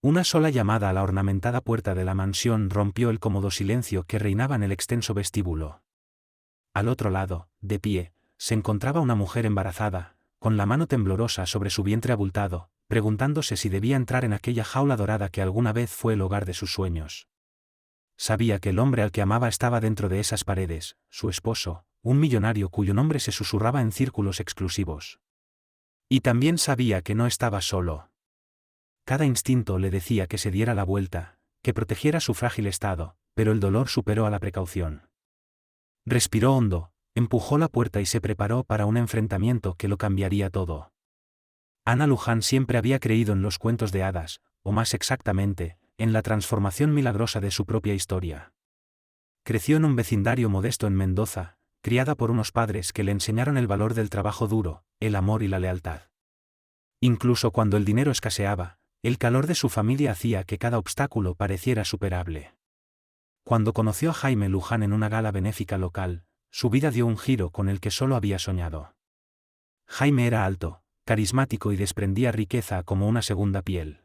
Una sola llamada a la ornamentada puerta de la mansión rompió el cómodo silencio que reinaba en el extenso vestíbulo. Al otro lado, de pie, se encontraba una mujer embarazada, con la mano temblorosa sobre su vientre abultado, preguntándose si debía entrar en aquella jaula dorada que alguna vez fue el hogar de sus sueños. Sabía que el hombre al que amaba estaba dentro de esas paredes, su esposo, un millonario cuyo nombre se susurraba en círculos exclusivos. Y también sabía que no estaba solo. Cada instinto le decía que se diera la vuelta, que protegiera su frágil estado, pero el dolor superó a la precaución. Respiró hondo, empujó la puerta y se preparó para un enfrentamiento que lo cambiaría todo. Ana Luján siempre había creído en los cuentos de hadas, o más exactamente, en la transformación milagrosa de su propia historia. Creció en un vecindario modesto en Mendoza, criada por unos padres que le enseñaron el valor del trabajo duro, el amor y la lealtad. Incluso cuando el dinero escaseaba, el calor de su familia hacía que cada obstáculo pareciera superable. Cuando conoció a Jaime Luján en una gala benéfica local, su vida dio un giro con el que solo había soñado. Jaime era alto, carismático y desprendía riqueza como una segunda piel.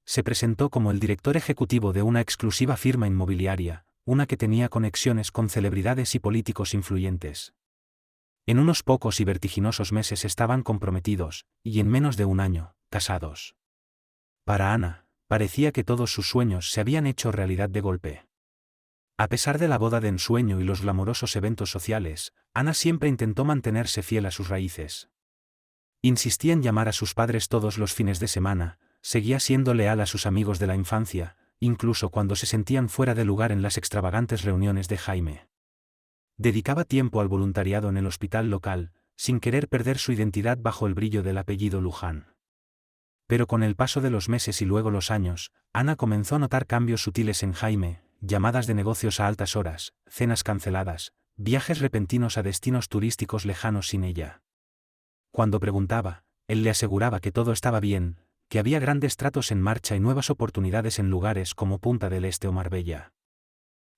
Se presentó como el director ejecutivo de una exclusiva firma inmobiliaria, una que tenía conexiones con celebridades y políticos influyentes. En unos pocos y vertiginosos meses estaban comprometidos, y en menos de un año, casados. Para Ana, parecía que todos sus sueños se habían hecho realidad de golpe. A pesar de la boda de ensueño y los glamorosos eventos sociales, Ana siempre intentó mantenerse fiel a sus raíces. Insistía en llamar a sus padres todos los fines de semana, seguía siendo leal a sus amigos de la infancia, incluso cuando se sentían fuera de lugar en las extravagantes reuniones de Jaime. Dedicaba tiempo al voluntariado en el hospital local, sin querer perder su identidad bajo el brillo del apellido Luján. Pero con el paso de los meses y luego los años, Ana comenzó a notar cambios sutiles en Jaime, llamadas de negocios a altas horas, cenas canceladas, viajes repentinos a destinos turísticos lejanos sin ella. Cuando preguntaba, él le aseguraba que todo estaba bien, que había grandes tratos en marcha y nuevas oportunidades en lugares como Punta del Este o Marbella.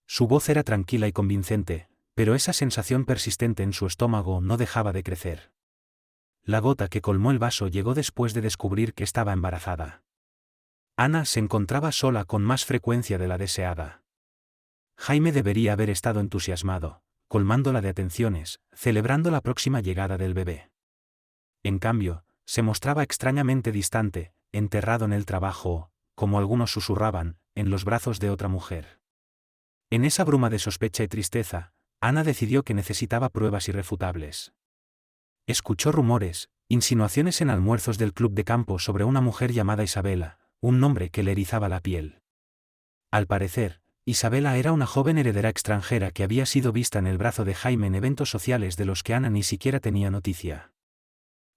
Su voz era tranquila y convincente, pero esa sensación persistente en su estómago no dejaba de crecer. La gota que colmó el vaso llegó después de descubrir que estaba embarazada. Ana se encontraba sola con más frecuencia de la deseada. Jaime debería haber estado entusiasmado, colmándola de atenciones, celebrando la próxima llegada del bebé. En cambio, se mostraba extrañamente distante, enterrado en el trabajo, como algunos susurraban, en los brazos de otra mujer. En esa bruma de sospecha y tristeza, Ana decidió que necesitaba pruebas irrefutables. Escuchó rumores, insinuaciones en almuerzos del club de campo sobre una mujer llamada Isabela, un nombre que le erizaba la piel. Al parecer, Isabela era una joven heredera extranjera que había sido vista en el brazo de Jaime en eventos sociales de los que Ana ni siquiera tenía noticia.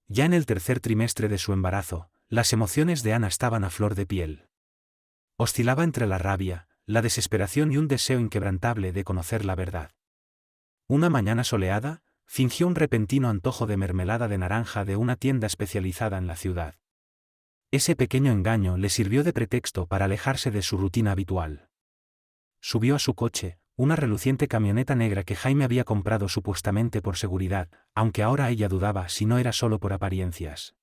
Ya en el tercer trimestre de su embarazo, las emociones de Ana estaban a flor de piel. Oscilaba entre la rabia, la desesperación y un deseo inquebrantable de conocer la verdad. Una mañana soleada, fingió un repentino antojo de mermelada de naranja de una tienda especializada en la ciudad. Ese pequeño engaño le sirvió de pretexto para alejarse de su rutina habitual. Subió a su coche, una reluciente camioneta negra que Jaime había comprado supuestamente por seguridad, aunque ahora ella dudaba si no era solo por apariencias.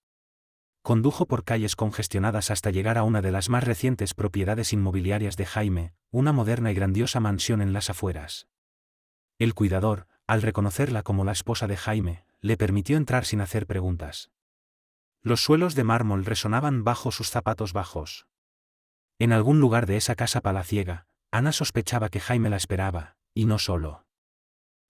Condujo por calles congestionadas hasta llegar a una de las más recientes propiedades inmobiliarias de Jaime, una moderna y grandiosa mansión en las afueras. El cuidador, al reconocerla como la esposa de Jaime, le permitió entrar sin hacer preguntas. Los suelos de mármol resonaban bajo sus zapatos bajos. En algún lugar de esa casa palaciega, Ana sospechaba que Jaime la esperaba, y no solo.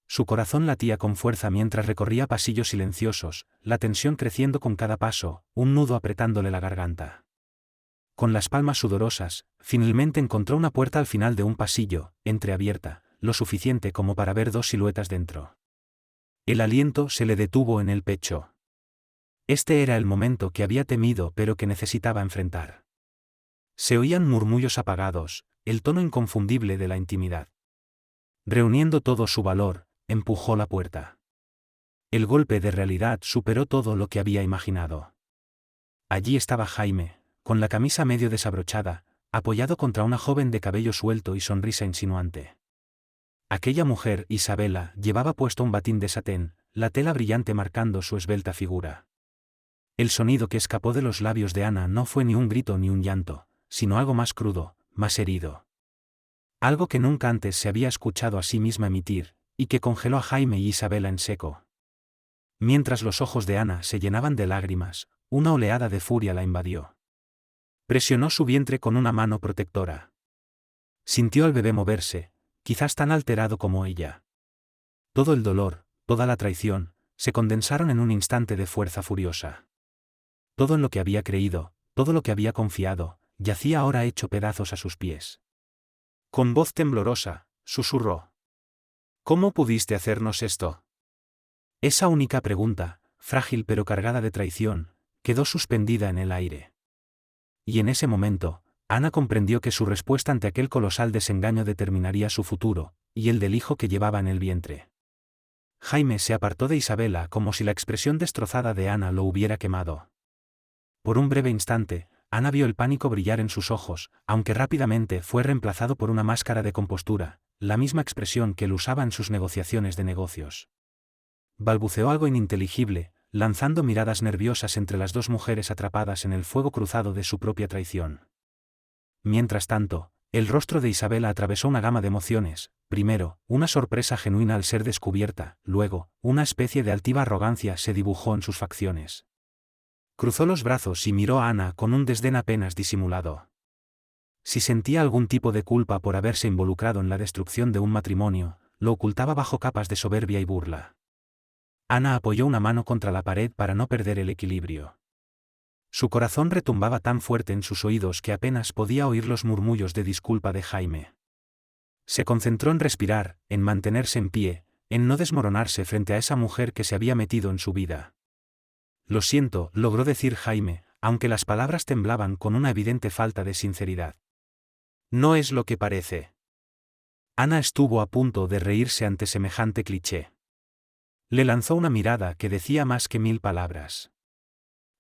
Su corazón latía con fuerza mientras recorría pasillos silenciosos, la tensión creciendo con cada paso, un nudo apretándole la garganta. Con las palmas sudorosas, finalmente encontró una puerta al final de un pasillo, entreabierta, lo suficiente como para ver dos siluetas dentro. El aliento se le detuvo en el pecho. Este era el momento que había temido pero que necesitaba enfrentar. Se oían murmullos apagados, el tono inconfundible de la intimidad. Reuniendo todo su valor, empujó la puerta. El golpe de realidad superó todo lo que había imaginado. Allí estaba Jaime, con la camisa medio desabrochada, apoyado contra una joven de cabello suelto y sonrisa insinuante. Aquella mujer, Isabela, llevaba puesto un batín de satén, la tela brillante marcando su esbelta figura. El sonido que escapó de los labios de Ana no fue ni un grito ni un llanto, sino algo más crudo, más herido. Algo que nunca antes se había escuchado a sí misma emitir, y que congeló a Jaime y Isabela en seco. Mientras los ojos de Ana se llenaban de lágrimas, una oleada de furia la invadió. Presionó su vientre con una mano protectora. Sintió al bebé moverse, quizás tan alterado como ella. Todo el dolor, toda la traición, se condensaron en un instante de fuerza furiosa. Todo en lo que había creído, todo lo que había confiado, yacía ahora hecho pedazos a sus pies. Con voz temblorosa, susurró: ¿Cómo pudiste hacernos esto? Esa única pregunta, frágil pero cargada de traición, quedó suspendida en el aire. Y en ese momento, Ana comprendió que su respuesta ante aquel colosal desengaño determinaría su futuro, y el del hijo que llevaba en el vientre. Jaime se apartó de Isabela como si la expresión destrozada de Ana lo hubiera quemado. Por un breve instante, Ana vio el pánico brillar en sus ojos, aunque rápidamente fue reemplazado por una máscara de compostura, la misma expresión que él usaba en sus negociaciones de negocios. Balbuceó algo ininteligible, lanzando miradas nerviosas entre las dos mujeres atrapadas en el fuego cruzado de su propia traición. Mientras tanto, el rostro de Isabela atravesó una gama de emociones, primero, una sorpresa genuina al ser descubierta, luego, una especie de altiva arrogancia se dibujó en sus facciones. Cruzó los brazos y miró a Ana con un desdén apenas disimulado. Si sentía algún tipo de culpa por haberse involucrado en la destrucción de un matrimonio, lo ocultaba bajo capas de soberbia y burla. Ana apoyó una mano contra la pared para no perder el equilibrio. Su corazón retumbaba tan fuerte en sus oídos que apenas podía oír los murmullos de disculpa de Jaime. Se concentró en respirar, en mantenerse en pie, en no desmoronarse frente a esa mujer que se había metido en su vida. Lo siento, logró decir Jaime, aunque las palabras temblaban con una evidente falta de sinceridad. No es lo que parece. Ana estuvo a punto de reírse ante semejante cliché. Le lanzó una mirada que decía más que 1000 palabras.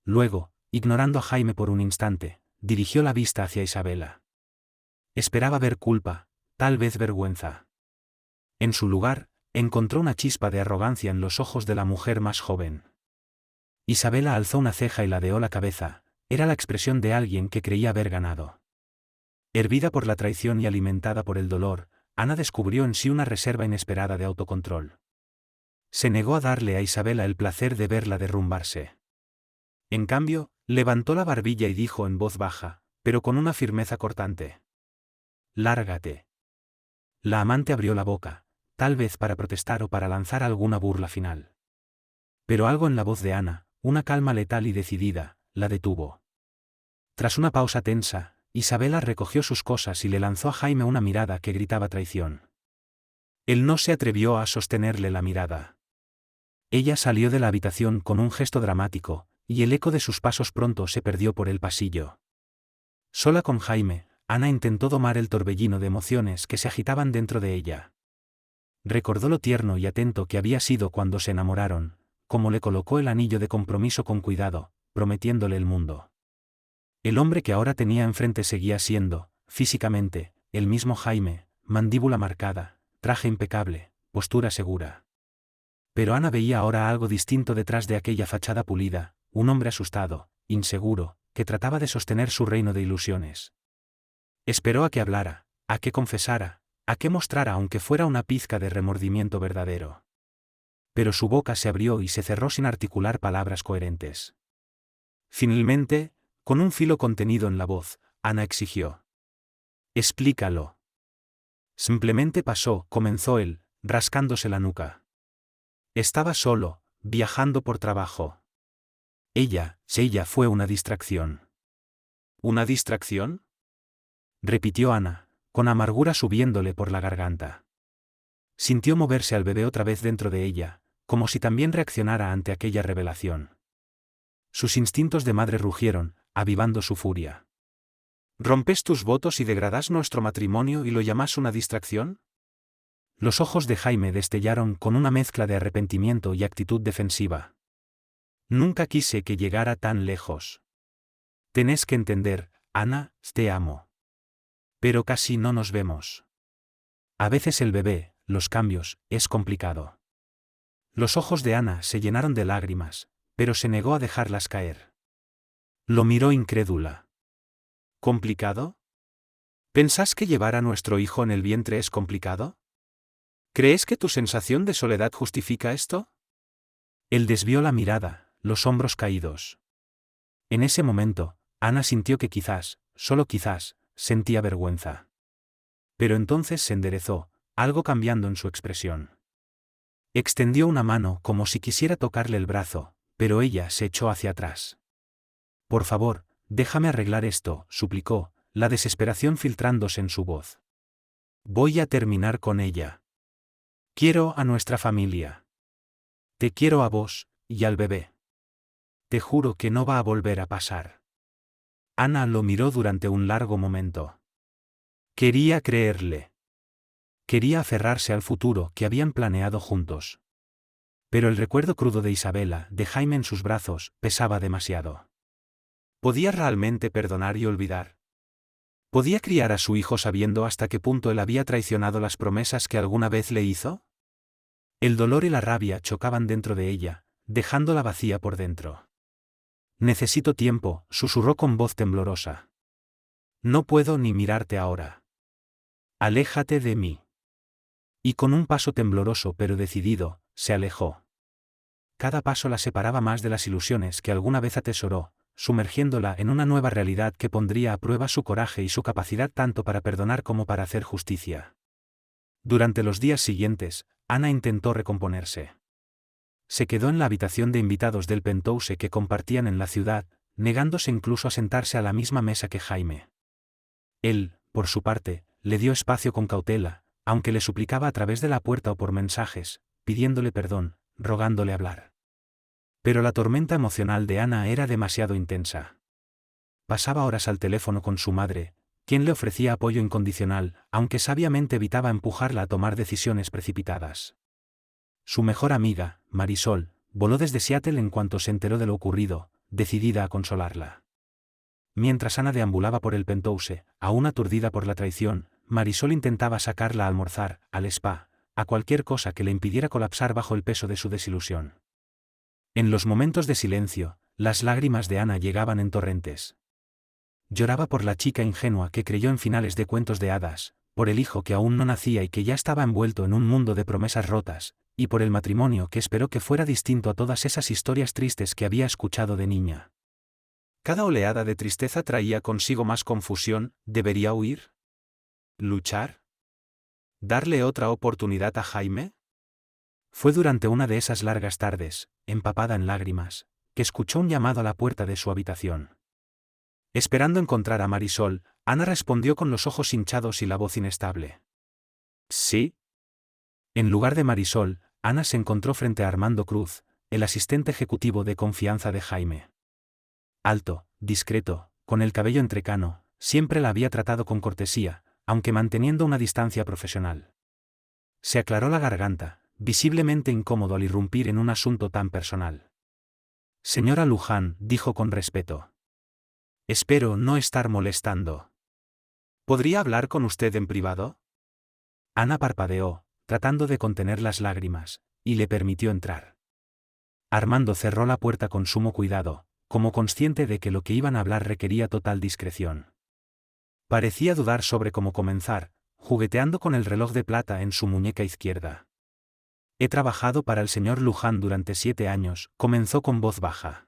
Luego, ignorando a Jaime por un instante, dirigió la vista hacia Isabela. Esperaba ver culpa, tal vez vergüenza. En su lugar, encontró una chispa de arrogancia en los ojos de la mujer más joven. Isabela alzó una ceja y ladeó la cabeza, era la expresión de alguien que creía haber ganado. Hervida por la traición y alimentada por el dolor, Ana descubrió en sí una reserva inesperada de autocontrol. Se negó a darle a Isabela el placer de verla derrumbarse. En cambio, levantó la barbilla y dijo en voz baja, pero con una firmeza cortante: «Lárgate». La amante abrió la boca, tal vez para protestar o para lanzar alguna burla final. Pero algo en la voz de Ana, una calma letal y decidida, la detuvo. Tras una pausa tensa, Isabela recogió sus cosas y le lanzó a Jaime una mirada que gritaba traición. Él no se atrevió a sostenerle la mirada. Ella salió de la habitación con un gesto dramático, y el eco de sus pasos pronto se perdió por el pasillo. Sola con Jaime, Ana intentó domar el torbellino de emociones que se agitaban dentro de ella. Recordó lo tierno y atento que había sido cuando se enamoraron, cómo le colocó el anillo de compromiso con cuidado, prometiéndole el mundo. El hombre que ahora tenía enfrente seguía siendo, físicamente, el mismo Jaime, mandíbula marcada, traje impecable, postura segura. Pero Ana veía ahora algo distinto detrás de aquella fachada pulida, un hombre asustado, inseguro, que trataba de sostener su reino de ilusiones. Esperó a que hablara, a que confesara, a que mostrara aunque fuera una pizca de remordimiento verdadero. Pero su boca se abrió y se cerró sin articular palabras coherentes. Finalmente, con un filo contenido en la voz, Ana exigió: «Explícalo». Simplemente pasó, comenzó él, rascándose la nuca. Estaba solo, viajando por trabajo. Ella fue una distracción. ¿Una distracción?, repitió Ana, con amargura subiéndole por la garganta. Sintió moverse al bebé otra vez dentro de ella, como si también reaccionara ante aquella revelación. Sus instintos de madre rugieron, avivando su furia. ¿Rompes tus votos y degradas nuestro matrimonio y lo llamas una distracción? Los ojos de Jaime destellaron con una mezcla de arrepentimiento y actitud defensiva. Nunca quise que llegara tan lejos. Tenés que entender, Ana, te amo. Pero casi no nos vemos. A veces el bebé, los cambios, es complicado. Los ojos de Ana se llenaron de lágrimas, pero se negó a dejarlas caer. Lo miró incrédula. ¿Complicado? ¿Pensás que llevar a nuestro hijo en el vientre es complicado? ¿Crees que tu sensación de soledad justifica esto? Él desvió la mirada, los hombros caídos. En ese momento, Ana sintió que quizás, solo quizás, sentía vergüenza. Pero entonces se enderezó, algo cambiando en su expresión. Extendió una mano como si quisiera tocarle el brazo, pero ella se echó hacia atrás. Por favor, déjame arreglar esto, suplicó, la desesperación filtrándose en su voz. Voy a terminar con ella. Quiero a nuestra familia. Te quiero a vos, y al bebé. Te juro que no va a volver a pasar. Ana lo miró durante un largo momento. Quería creerle. Quería aferrarse al futuro que habían planeado juntos. Pero el recuerdo crudo de Isabela, de Jaime en sus brazos, pesaba demasiado. ¿Podía realmente perdonar y olvidar? ¿Podía criar a su hijo sabiendo hasta qué punto él había traicionado las promesas que alguna vez le hizo? El dolor y la rabia chocaban dentro de ella, dejándola vacía por dentro. Necesito tiempo, susurró con voz temblorosa. No puedo ni mirarte ahora. Aléjate de mí. Y con un paso tembloroso pero decidido, se alejó. Cada paso la separaba más de las ilusiones que alguna vez atesoró, sumergiéndola en una nueva realidad que pondría a prueba su coraje y su capacidad tanto para perdonar como para hacer justicia. Durante los días siguientes, Ana intentó recomponerse. Se quedó en la habitación de invitados del penthouse que compartían en la ciudad, negándose incluso a sentarse a la misma mesa que Jaime. Él, por su parte, le dio espacio con cautela, aunque le suplicaba a través de la puerta o por mensajes, pidiéndole perdón, rogándole hablar. Pero la tormenta emocional de Ana era demasiado intensa. Pasaba horas al teléfono con su madre, quien le ofrecía apoyo incondicional, aunque sabiamente evitaba empujarla a tomar decisiones precipitadas. Su mejor amiga, Marisol, voló desde Seattle en cuanto se enteró de lo ocurrido, decidida a consolarla. Mientras Ana deambulaba por el penthouse, aún aturdida por la traición, Marisol intentaba sacarla a almorzar, al spa, a cualquier cosa que le impidiera colapsar bajo el peso de su desilusión. En los momentos de silencio, las lágrimas de Ana llegaban en torrentes. Lloraba por la chica ingenua que creyó en finales de cuentos de hadas, por el hijo que aún no nacía y que ya estaba envuelto en un mundo de promesas rotas, y por el matrimonio que esperó que fuera distinto a todas esas historias tristes que había escuchado de niña. Cada oleada de tristeza traía consigo más confusión. ¿Debería huir? ¿Luchar? ¿Darle otra oportunidad a Jaime? Fue durante una de esas largas tardes, empapada en lágrimas, que escuchó un llamado a la puerta de su habitación. Esperando encontrar a Marisol, Ana respondió con los ojos hinchados y la voz inestable. ¿Sí? En lugar de Marisol, Ana se encontró frente a Armando Cruz, el asistente ejecutivo de confianza de Jaime. Alto, discreto, con el cabello entrecano, siempre la había tratado con cortesía, aunque manteniendo una distancia profesional. Se aclaró la garganta, visiblemente incómodo al irrumpir en un asunto tan personal. Señora Luján, dijo con respeto. Espero no estar molestando. ¿Podría hablar con usted en privado? Ana parpadeó, tratando de contener las lágrimas, y le permitió entrar. Armando cerró la puerta con sumo cuidado, como consciente de que lo que iban a hablar requería total discreción. Parecía dudar sobre cómo comenzar, jugueteando con el reloj de plata en su muñeca izquierda. He trabajado para el señor Luján durante 7 años, comenzó con voz baja.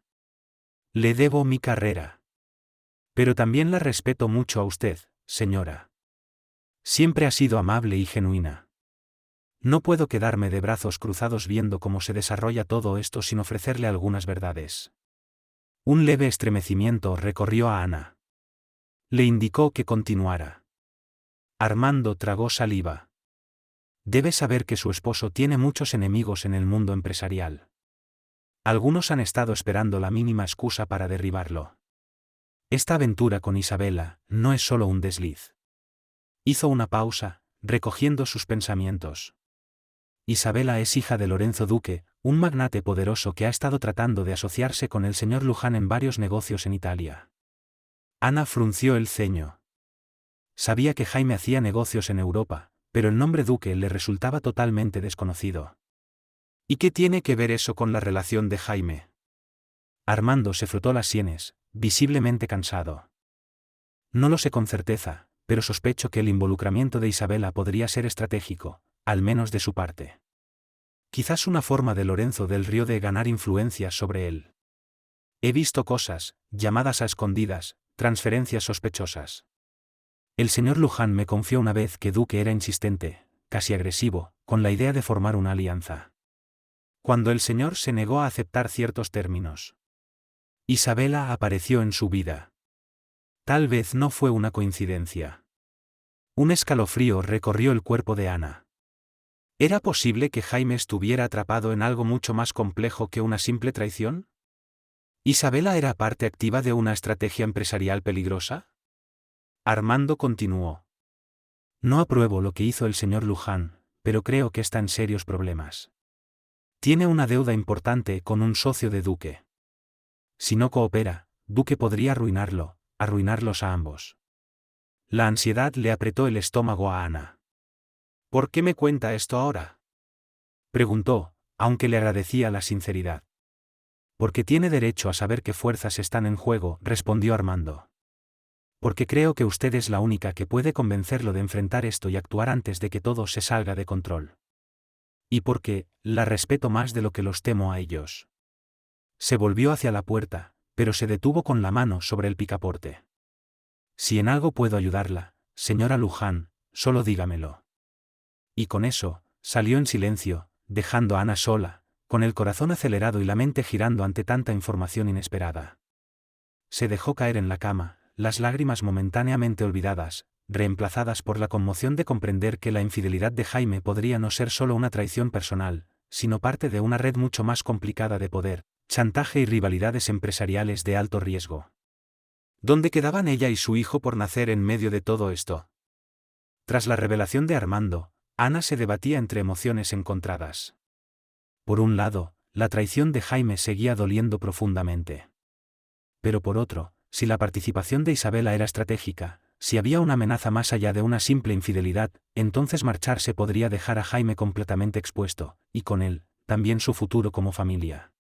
Le debo mi carrera. Pero también la respeto mucho a usted, señora. Siempre ha sido amable y genuina. No puedo quedarme de brazos cruzados viendo cómo se desarrolla todo esto sin ofrecerle algunas verdades. Un leve estremecimiento recorrió a Ana. Le indicó que continuara. Armando tragó saliva. Debe saber que su esposo tiene muchos enemigos en el mundo empresarial. Algunos han estado esperando la mínima excusa para derribarlo. Esta aventura con Isabela no es solo un desliz. Hizo una pausa, recogiendo sus pensamientos. Isabela es hija de Lorenzo Duque, un magnate poderoso que ha estado tratando de asociarse con el señor Luján en varios negocios en Italia. Ana frunció el ceño. Sabía que Jaime hacía negocios en Europa, pero el nombre Duque le resultaba totalmente desconocido. ¿Y qué tiene que ver eso con la relación de Jaime? Armando se frotó las sienes, visiblemente cansado. No lo sé con certeza, pero sospecho que el involucramiento de Isabela podría ser estratégico, al menos de su parte. Quizás una forma de Lorenzo del Río de ganar influencia sobre él. He visto cosas, llamadas a escondidas, transferencias sospechosas. El señor Luján me confió una vez que Duque era insistente, casi agresivo, con la idea de formar una alianza. Cuando el señor se negó a aceptar ciertos términos, Isabela apareció en su vida. Tal vez no fue una coincidencia. Un escalofrío recorrió el cuerpo de Ana. ¿Era posible que Jaime estuviera atrapado en algo mucho más complejo que una simple traición? ¿Isabela era parte activa de una estrategia empresarial peligrosa? Armando continuó. No apruebo lo que hizo el señor Luján, pero creo que está en serios problemas. Tiene una deuda importante con un socio de Duque. Si no coopera, Duque podría arruinarlos a ambos. La ansiedad le apretó el estómago a Ana. ¿Por qué me cuenta esto ahora?, preguntó, aunque le agradecía la sinceridad. Porque tiene derecho a saber qué fuerzas están en juego, respondió Armando. Porque creo que usted es la única que puede convencerlo de enfrentar esto y actuar antes de que todo se salga de control. Y porque la respeto más de lo que los temo a ellos. Se volvió hacia la puerta, pero se detuvo con la mano sobre el picaporte. Si en algo puedo ayudarla, señora Luján, solo dígamelo. Y con eso, salió en silencio, dejando a Ana sola, con el corazón acelerado y la mente girando ante tanta información inesperada. Se dejó caer en la cama, las lágrimas momentáneamente olvidadas, reemplazadas por la conmoción de comprender que la infidelidad de Jaime podría no ser solo una traición personal, sino parte de una red mucho más complicada de poder, chantaje y rivalidades empresariales de alto riesgo. ¿Dónde quedaban ella y su hijo por nacer en medio de todo esto? Tras la revelación de Armando, Ana se debatía entre emociones encontradas. Por un lado, la traición de Jaime seguía doliendo profundamente. Pero por otro, si la participación de Isabela era estratégica, si había una amenaza más allá de una simple infidelidad, entonces marcharse podría dejar a Jaime completamente expuesto, y con él, también su futuro como familia.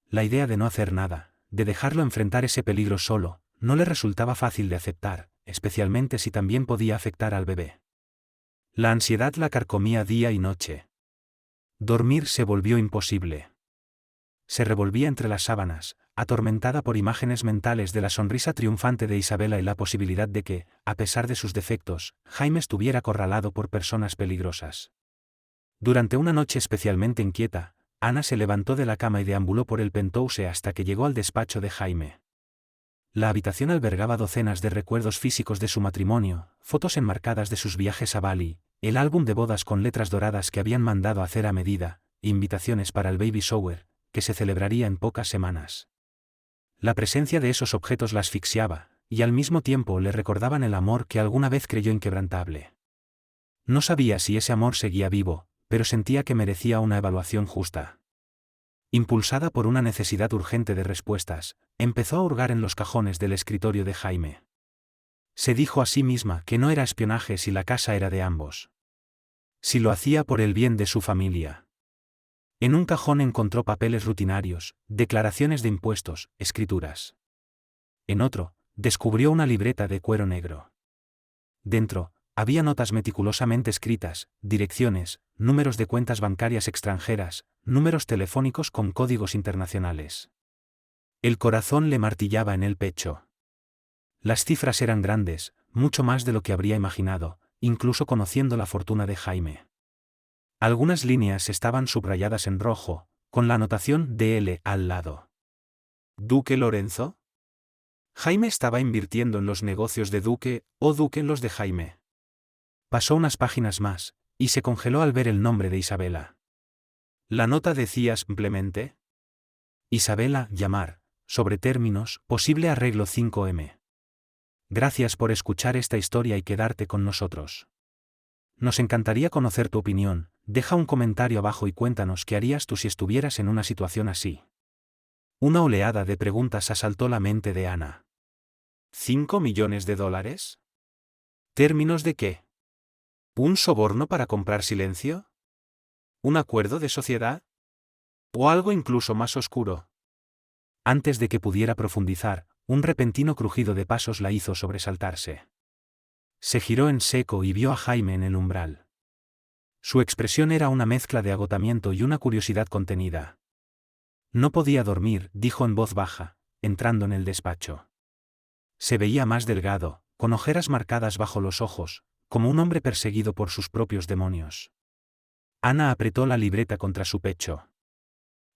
La idea de no hacer nada, de dejarlo enfrentar ese peligro solo, no le resultaba fácil de aceptar, especialmente si también podía afectar al bebé. La ansiedad la carcomía día y noche. Dormir se volvió imposible. Se revolvía entre las sábanas, atormentada por imágenes mentales de la sonrisa triunfante de Isabela y la posibilidad de que, a pesar de sus defectos, Jaime estuviera acorralado por personas peligrosas. Durante una noche especialmente inquieta, Ana se levantó de la cama y deambuló por el penthouse hasta que llegó al despacho de Jaime. La habitación albergaba docenas de recuerdos físicos de su matrimonio, fotos enmarcadas de sus viajes a Bali, el álbum de bodas con letras doradas que habían mandado hacer a medida, invitaciones para el baby shower, que se celebraría en pocas semanas. La presencia de esos objetos la asfixiaba, y al mismo tiempo le recordaban el amor que alguna vez creyó inquebrantable. No sabía si ese amor seguía vivo, pero sentía que merecía una evaluación justa. Impulsada por una necesidad urgente de respuestas, empezó a hurgar en los cajones del escritorio de Jaime. Se dijo a sí misma que no era espionaje si la casa era de ambos. Si lo hacía por el bien de su familia. En un cajón encontró papeles rutinarios, declaraciones de impuestos, escrituras. En otro, descubrió una libreta de cuero negro. Dentro, había notas meticulosamente escritas, direcciones, números de cuentas bancarias extranjeras, números telefónicos con códigos internacionales. El corazón le martillaba en el pecho. Las cifras eran grandes, mucho más de lo que habría imaginado, incluso conociendo la fortuna de Jaime. Algunas líneas estaban subrayadas en rojo, con la anotación DL al lado. ¿Duque Lorenzo? ¿Jaime estaba invirtiendo en los negocios de Duque, o Duque en los de Jaime? Pasó unas páginas más, y se congeló al ver el nombre de Isabela. La nota decía simplemente: Isabela, llamar, sobre términos, posible arreglo 5M. Gracias por escuchar esta historia y quedarte con nosotros. Nos encantaría conocer tu opinión, deja un comentario abajo y cuéntanos qué harías tú si estuvieras en una situación así. Una oleada de preguntas asaltó la mente de Ana. ¿$5 millones? ¿Términos de qué? ¿Un soborno para comprar silencio? ¿Un acuerdo de sociedad? ¿O algo incluso más oscuro? Antes de que pudiera profundizar, un repentino crujido de pasos la hizo sobresaltarse. Se giró en seco y vio a Jaime en el umbral. Su expresión era una mezcla de agotamiento y una curiosidad contenida. No podía dormir, dijo en voz baja, entrando en el despacho. Se veía más delgado, con ojeras marcadas bajo los ojos, como un hombre perseguido por sus propios demonios. Ana apretó la libreta contra su pecho.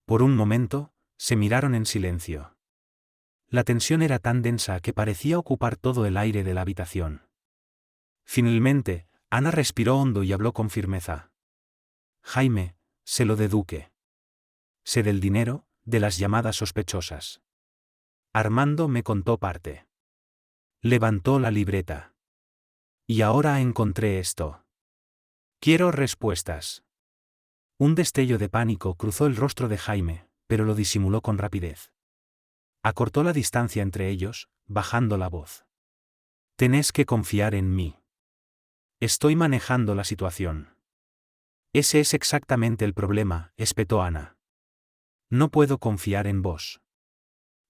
Por un momento, se miraron en silencio. La tensión era tan densa que parecía ocupar todo el aire de la habitación. Finalmente, Ana respiró hondo y habló con firmeza. Jaime, sé lo de Duque. Sé del dinero, de las llamadas sospechosas. Armando me contó parte. Levantó la libreta. Y ahora encontré esto. Quiero respuestas. Un destello de pánico cruzó el rostro de Jaime, pero lo disimuló con rapidez. Acortó la distancia entre ellos, bajando la voz. Tenés que confiar en mí. Estoy manejando la situación. Ese es exactamente el problema, espetó Ana. No puedo confiar en vos.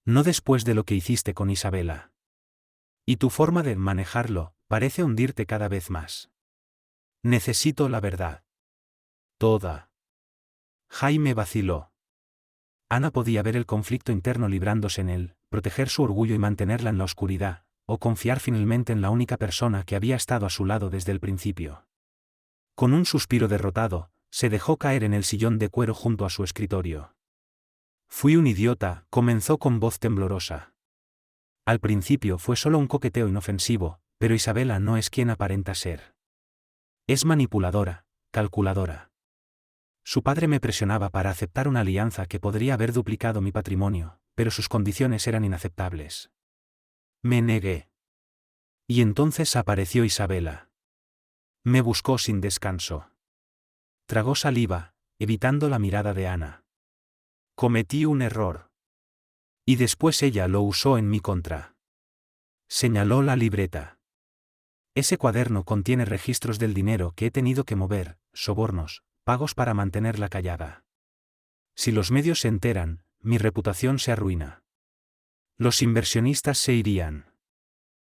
No después de lo que hiciste con Isabela. Y tu forma de manejarlo parece hundirte cada vez más. Necesito la verdad. Toda. Jaime vaciló. Ana podía ver el conflicto interno librándose en él, proteger su orgullo y mantenerla en la oscuridad, o confiar finalmente en la única persona que había estado a su lado desde el principio. Con un suspiro derrotado, se dejó caer en el sillón de cuero junto a su escritorio. Fui un idiota, comenzó con voz temblorosa. Al principio fue solo un coqueteo inofensivo, pero Isabela no es quien aparenta ser. Es manipuladora, calculadora. Su padre me presionaba para aceptar una alianza que podría haber duplicado mi patrimonio, pero sus condiciones eran inaceptables. Me negué. Y entonces apareció Isabela. Me buscó sin descanso. Tragó saliva, evitando la mirada de Ana. Cometí un error. Y después ella lo usó en mi contra. Señaló la libreta. Ese cuaderno contiene registros del dinero que he tenido que mover, sobornos, pagos para mantenerla callada. Si los medios se enteran, mi reputación se arruina. Los inversionistas se irían.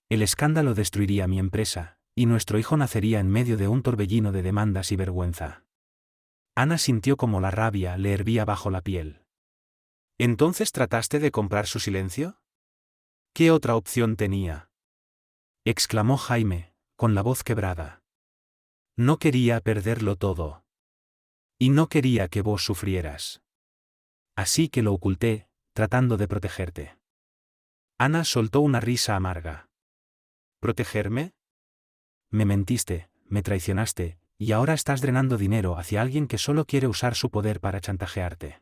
El escándalo destruiría mi empresa, y nuestro hijo nacería en medio de un torbellino de demandas y vergüenza. Ana sintió como la rabia le hervía bajo la piel. ¿Entonces trataste de comprar su silencio? ¿Qué otra opción tenía? Exclamó Jaime, con la voz quebrada. No quería perderlo todo. Y no quería que vos sufrieras. Así que lo oculté, tratando de protegerte. Ana soltó una risa amarga. ¿Protegerme? Me mentiste, me traicionaste, y ahora estás drenando dinero hacia alguien que solo quiere usar su poder para chantajearte.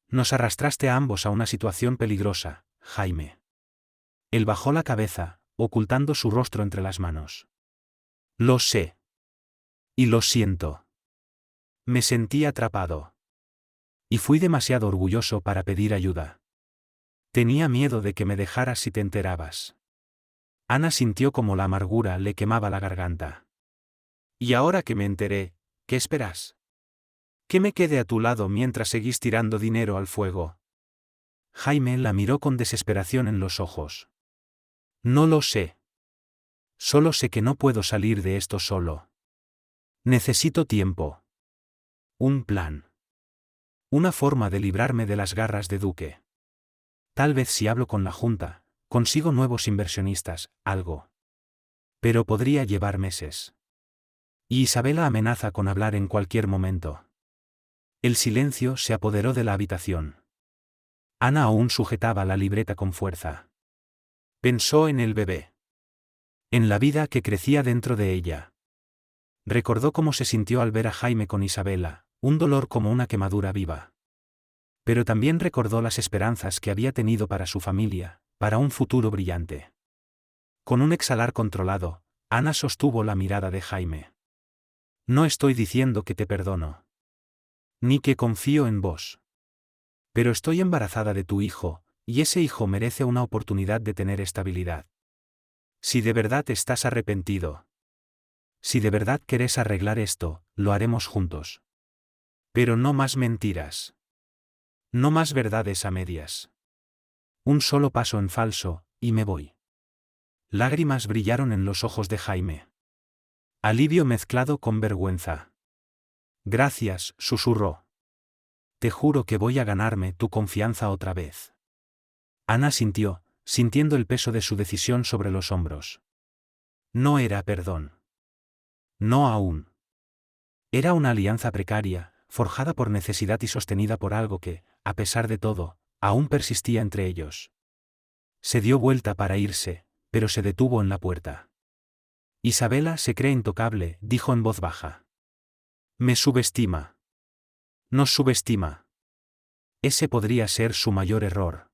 Nos arrastraste a ambos a una situación peligrosa, Jaime. Él bajó la cabeza, ocultando su rostro entre las manos. Lo sé. Y lo siento. Me sentí atrapado. Y fui demasiado orgulloso para pedir ayuda. Tenía miedo de que me dejaras si te enterabas. Ana sintió como la amargura le quemaba la garganta. Y ahora que me enteré, ¿qué esperas? ¿Que me quede a tu lado mientras seguís tirando dinero al fuego? Jaime la miró con desesperación en los ojos. No lo sé. Solo sé que no puedo salir de esto solo. Necesito tiempo. Un plan. Una forma de librarme de las garras de Duque. Tal vez si hablo con la Junta, consigo nuevos inversionistas, algo. Pero podría llevar meses. Y Isabela amenaza con hablar en cualquier momento. El silencio se apoderó de la habitación. Ana aún sujetaba la libreta con fuerza. Pensó en el bebé. En la vida que crecía dentro de ella. Recordó cómo se sintió al ver a Jaime con Isabela, un dolor como una quemadura viva. Pero también recordó las esperanzas que había tenido para su familia, para un futuro brillante. Con un exhalar controlado, Ana sostuvo la mirada de Jaime. No estoy diciendo que te perdono. Ni que confío en vos. Pero estoy embarazada de tu hijo, y ese hijo merece una oportunidad de tener estabilidad. Si de verdad estás arrepentido. Si de verdad querés arreglar esto, lo haremos juntos. Pero no más mentiras. No más verdades a medias. Un solo paso en falso, y me voy. Lágrimas brillaron en los ojos de Jaime. Alivio mezclado con vergüenza. Gracias, susurró. Te juro que voy a ganarme tu confianza otra vez. Ana sintió, sintiendo el peso de su decisión sobre los hombros. No era perdón. No aún. Era una alianza precaria, forjada por necesidad y sostenida por algo que, a pesar de todo, aún persistía entre ellos. Se dio vuelta para irse, pero se detuvo en la puerta. Isabela se cree intocable, dijo en voz baja. Me subestima. Nos subestima. Ese podría ser su mayor error.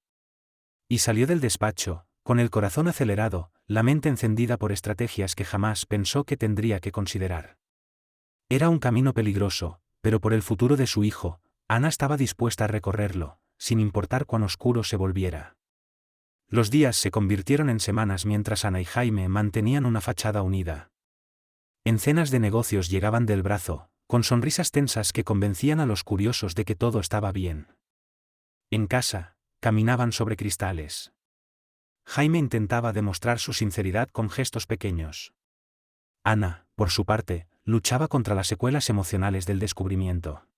Y salió del despacho, con el corazón acelerado, la mente encendida por estrategias que jamás pensó que tendría que considerar. Era un camino peligroso, pero por el futuro de su hijo, Ana estaba dispuesta a recorrerlo, sin importar cuán oscuro se volviera. Los días se convirtieron en semanas mientras Ana y Jaime mantenían una fachada unida. En cenas de negocios llegaban del brazo, con sonrisas tensas que convencían a los curiosos de que todo estaba bien. En casa, caminaban sobre cristales. Jaime intentaba demostrar su sinceridad con gestos pequeños. Ana, por su parte, luchaba contra las secuelas emocionales del descubrimiento.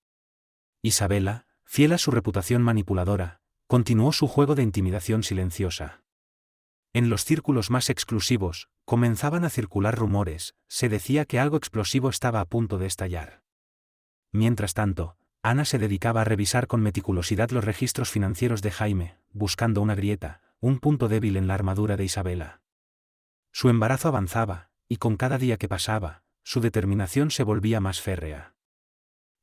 Isabela, fiel a su reputación manipuladora, continuó su juego de intimidación silenciosa. En los círculos más exclusivos, comenzaban a circular rumores, se decía que algo explosivo estaba a punto de estallar. Mientras tanto, Ana se dedicaba a revisar con meticulosidad los registros financieros de Jaime, buscando una grieta, un punto débil en la armadura de Isabela. Su embarazo avanzaba, y con cada día que pasaba, su determinación se volvía más férrea.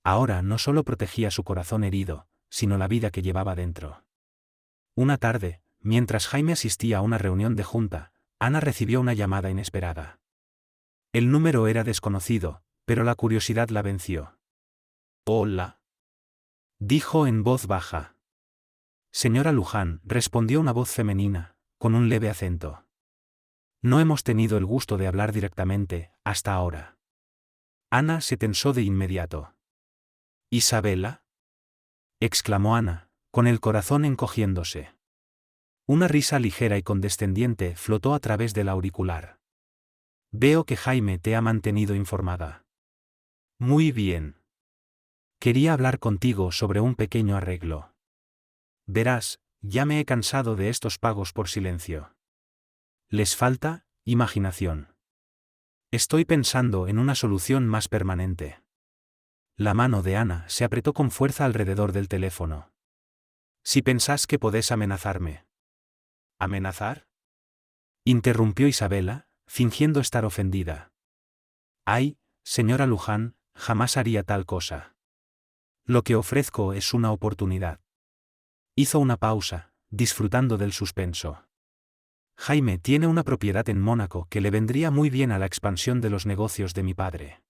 Ahora no solo protegía su corazón herido, sino la vida que llevaba dentro. Una tarde, mientras Jaime asistía a una reunión de junta, Ana recibió una llamada inesperada. El número era desconocido, pero la curiosidad la venció. «Hola», dijo en voz baja. Señora Luján, respondió una voz femenina, con un leve acento. No hemos tenido el gusto de hablar directamente, hasta ahora. Ana se tensó de inmediato. «¿Isabela?», exclamó Ana, con el corazón encogiéndose. Una risa ligera y condescendiente flotó a través del auricular. Veo que Jaime te ha mantenido informada. Muy bien. Quería hablar contigo sobre un pequeño arreglo. Verás, ya me he cansado de estos pagos por silencio. Les falta imaginación. Estoy pensando en una solución más permanente. La mano de Ana se apretó con fuerza alrededor del teléfono. Si pensás que podés amenazarme. ¿Amenazar?, interrumpió Isabela, fingiendo estar ofendida. Ay, señora Luján, jamás haría tal cosa. Lo que ofrezco es una oportunidad. Hizo una pausa, disfrutando del suspenso. Jaime tiene una propiedad en Mónaco que le vendría muy bien a la expansión de los negocios de mi padre.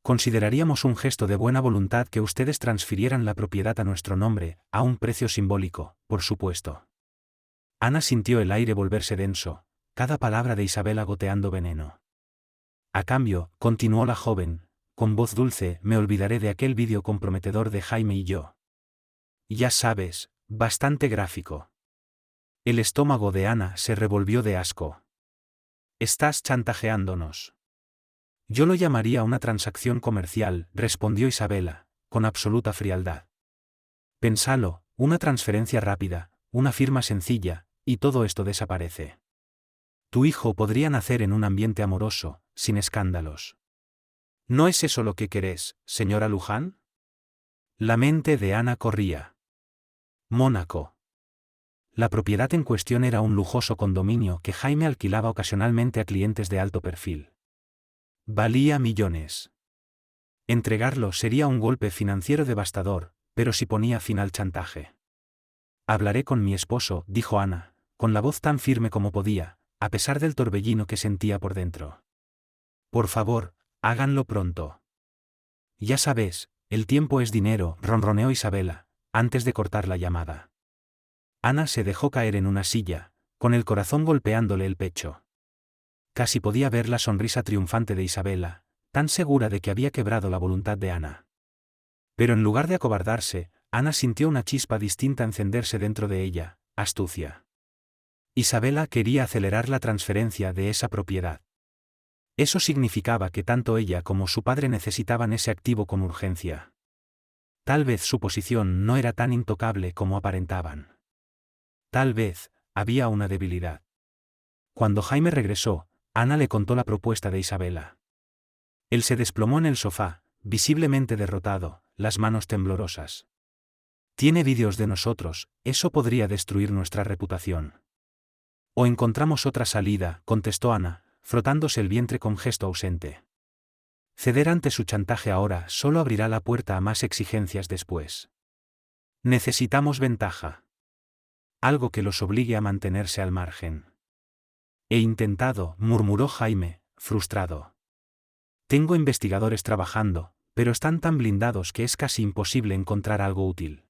Consideraríamos un gesto de buena voluntad que ustedes transfirieran la propiedad a nuestro nombre, a un precio simbólico, por supuesto. Ana sintió el aire volverse denso, cada palabra de Isabela goteando veneno. A cambio, continuó la joven, con voz dulce, me olvidaré de aquel vídeo comprometedor de Jaime y yo. Ya sabes, bastante gráfico. El estómago de Ana se revolvió de asco. Estás chantajeándonos. Yo lo llamaría una transacción comercial, respondió Isabela, con absoluta frialdad. Pénsalo, una transferencia rápida, una firma sencilla, y todo esto desaparece. Tu hijo podría nacer en un ambiente amoroso, sin escándalos. ¿No es eso lo que querés, señora Luján? La mente de Ana corría. Mónaco. La propiedad en cuestión era un lujoso condominio que Jaime alquilaba ocasionalmente a clientes de alto perfil. Valía millones. Entregarlo sería un golpe financiero devastador, pero si ponía fin al chantaje. Hablaré con mi esposo, dijo Ana, con la voz tan firme como podía, a pesar del torbellino que sentía por dentro. Por favor, háganlo pronto. Ya sabes, el tiempo es dinero, ronroneó Isabela, antes de cortar la llamada. Ana se dejó caer en una silla, con el corazón golpeándole el pecho. Casi podía ver la sonrisa triunfante de Isabela, tan segura de que había quebrado la voluntad de Ana. Pero en lugar de acobardarse, Ana sintió una chispa distinta encenderse dentro de ella, astucia. Isabela quería acelerar la transferencia de esa propiedad. Eso significaba que tanto ella como su padre necesitaban ese activo con urgencia. Tal vez su posición no era tan intocable como aparentaban. Tal vez había una debilidad. Cuando Jaime regresó, Ana le contó la propuesta de Isabela. Él se desplomó en el sofá, visiblemente derrotado, las manos temblorosas. Tiene vídeos de nosotros, eso podría destruir nuestra reputación. O encontramos otra salida, contestó Ana, frotándose el vientre con gesto ausente. Ceder ante su chantaje ahora solo abrirá la puerta a más exigencias después. Necesitamos ventaja. Algo que los obligue a mantenerse al margen. He intentado, murmuró Jaime, frustrado. Tengo investigadores trabajando, pero están tan blindados que es casi imposible encontrar algo útil.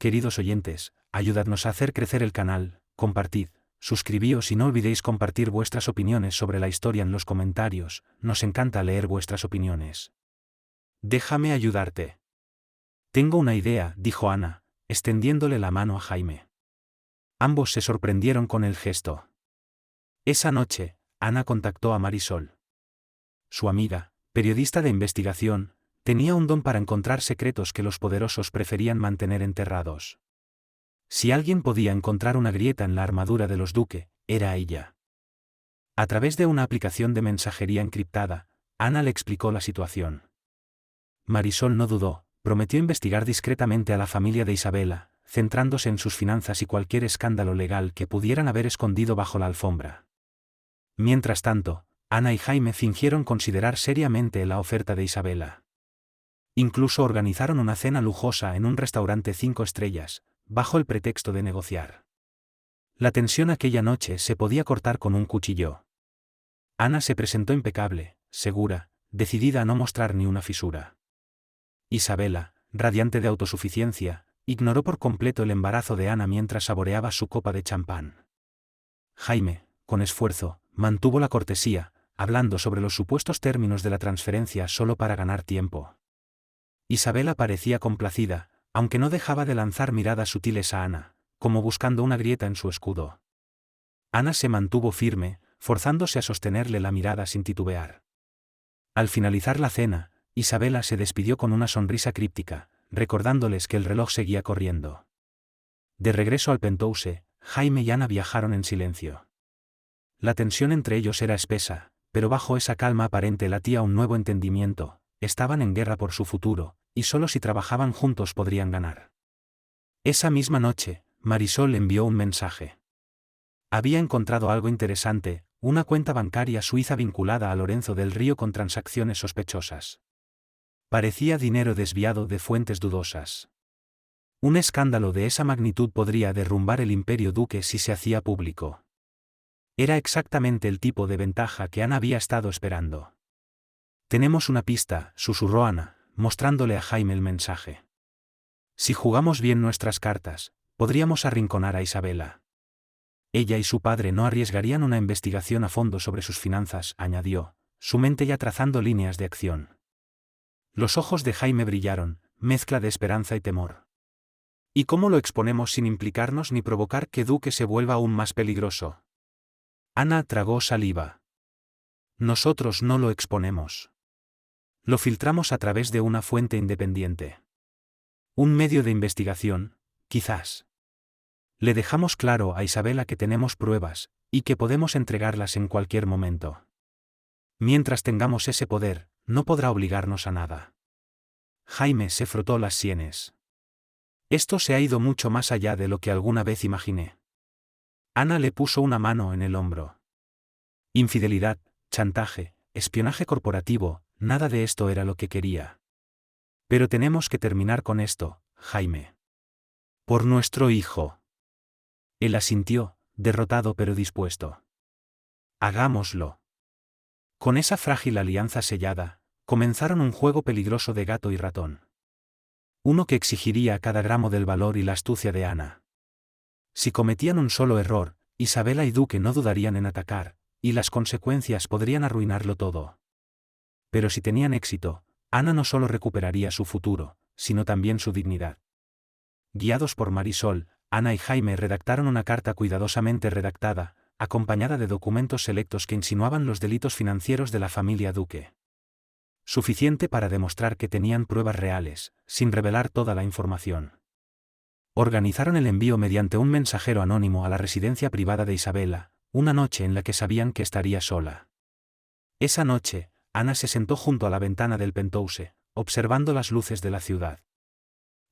Queridos oyentes, ayudadnos a hacer crecer el canal, compartid, suscribíos y no olvidéis compartir vuestras opiniones sobre la historia en los comentarios, nos encanta leer vuestras opiniones. Déjame ayudarte. Tengo una idea, dijo Ana, extendiéndole la mano a Jaime. Ambos se sorprendieron con el gesto. Esa noche, Ana contactó a Marisol. Su amiga, periodista de investigación, tenía un don para encontrar secretos que los poderosos preferían mantener enterrados. Si alguien podía encontrar una grieta en la armadura de los Duque, era ella. A través de una aplicación de mensajería encriptada, Ana le explicó la situación. Marisol no dudó, prometió investigar discretamente a la familia de Isabela, centrándose en sus finanzas y cualquier escándalo legal que pudieran haber escondido bajo la alfombra. Mientras tanto, Ana y Jaime fingieron considerar seriamente la oferta de Isabela. Incluso organizaron una cena lujosa en un restaurante 5 estrellas, bajo el pretexto de negociar. La tensión aquella noche se podía cortar con un cuchillo. Ana se presentó impecable, segura, decidida a no mostrar ni una fisura. Isabela, radiante de autosuficiencia, ignoró por completo el embarazo de Ana mientras saboreaba su copa de champán. Jaime, con esfuerzo, mantuvo la cortesía, hablando sobre los supuestos términos de la transferencia solo para ganar tiempo. Isabela parecía complacida, aunque no dejaba de lanzar miradas sutiles a Ana, como buscando una grieta en su escudo. Ana se mantuvo firme, forzándose a sostenerle la mirada sin titubear. Al finalizar la cena, Isabela se despidió con una sonrisa críptica, recordándoles que el reloj seguía corriendo. De regreso al Penthouse, Jaime y Ana viajaron en silencio. La tensión entre ellos era espesa, pero bajo esa calma aparente latía un nuevo entendimiento, estaban en guerra por su futuro, y solo si trabajaban juntos podrían ganar. Esa misma noche, Marisol envió un mensaje. Había encontrado algo interesante, una cuenta bancaria suiza vinculada a Lorenzo del Río con transacciones sospechosas. Parecía dinero desviado de fuentes dudosas. Un escándalo de esa magnitud podría derrumbar el imperio Duque si se hacía público. Era exactamente el tipo de ventaja que Ana había estado esperando. Tenemos una pista, susurró Ana, mostrándole a Jaime el mensaje. Si jugamos bien nuestras cartas, podríamos arrinconar a Isabela. Ella y su padre no arriesgarían una investigación a fondo sobre sus finanzas, añadió, su mente ya trazando líneas de acción. Los ojos de Jaime brillaron, mezcla de esperanza y temor. ¿Y cómo lo exponemos sin implicarnos ni provocar que Duque se vuelva aún más peligroso? Ana tragó saliva. Nosotros no lo exponemos. Lo filtramos a través de una fuente independiente. Un medio de investigación, quizás. Le dejamos claro a Isabela que tenemos pruebas, y que podemos entregarlas en cualquier momento. Mientras tengamos ese poder, no podrá obligarnos a nada. Jaime se frotó las sienes. Esto se ha ido mucho más allá de lo que alguna vez imaginé. Ana le puso una mano en el hombro. Infidelidad, chantaje, espionaje corporativo, nada de esto era lo que quería. Pero tenemos que terminar con esto, Jaime. Por nuestro hijo. Él asintió, derrotado pero dispuesto. Hagámoslo. Con esa frágil alianza sellada, comenzaron un juego peligroso de gato y ratón. Uno que exigiría cada gramo del valor y la astucia de Ana. Si cometían un solo error, Isabela y Duque no dudarían en atacar, y las consecuencias podrían arruinarlo todo. Pero si tenían éxito, Ana no solo recuperaría su futuro, sino también su dignidad. Guiados por Marisol, Ana y Jaime redactaron una carta cuidadosamente redactada, acompañada de documentos selectos que insinuaban los delitos financieros de la familia Duque. Suficiente para demostrar que tenían pruebas reales, sin revelar toda la información. Organizaron el envío mediante un mensajero anónimo a la residencia privada de Isabela, una noche en la que sabían que estaría sola. Esa noche, Ana se sentó junto a la ventana del penthouse, observando las luces de la ciudad.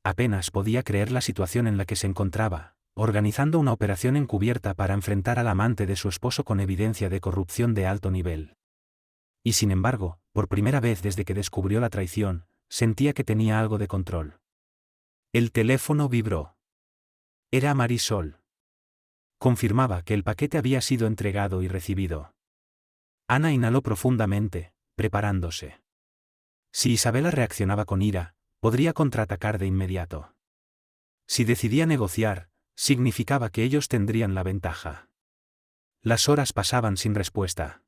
Apenas podía creer la situación en la que se encontraba, organizando una operación encubierta para enfrentar al amante de su esposo con evidencia de corrupción de alto nivel. Y sin embargo, por primera vez desde que descubrió la traición, sentía que tenía algo de control. El teléfono vibró. Era Marisol. Confirmaba que el paquete había sido entregado y recibido. Ana inhaló profundamente, preparándose. Si Isabela reaccionaba con ira, podría contraatacar de inmediato. Si decidía negociar, significaba que ellos tendrían la ventaja. Las horas pasaban sin respuesta.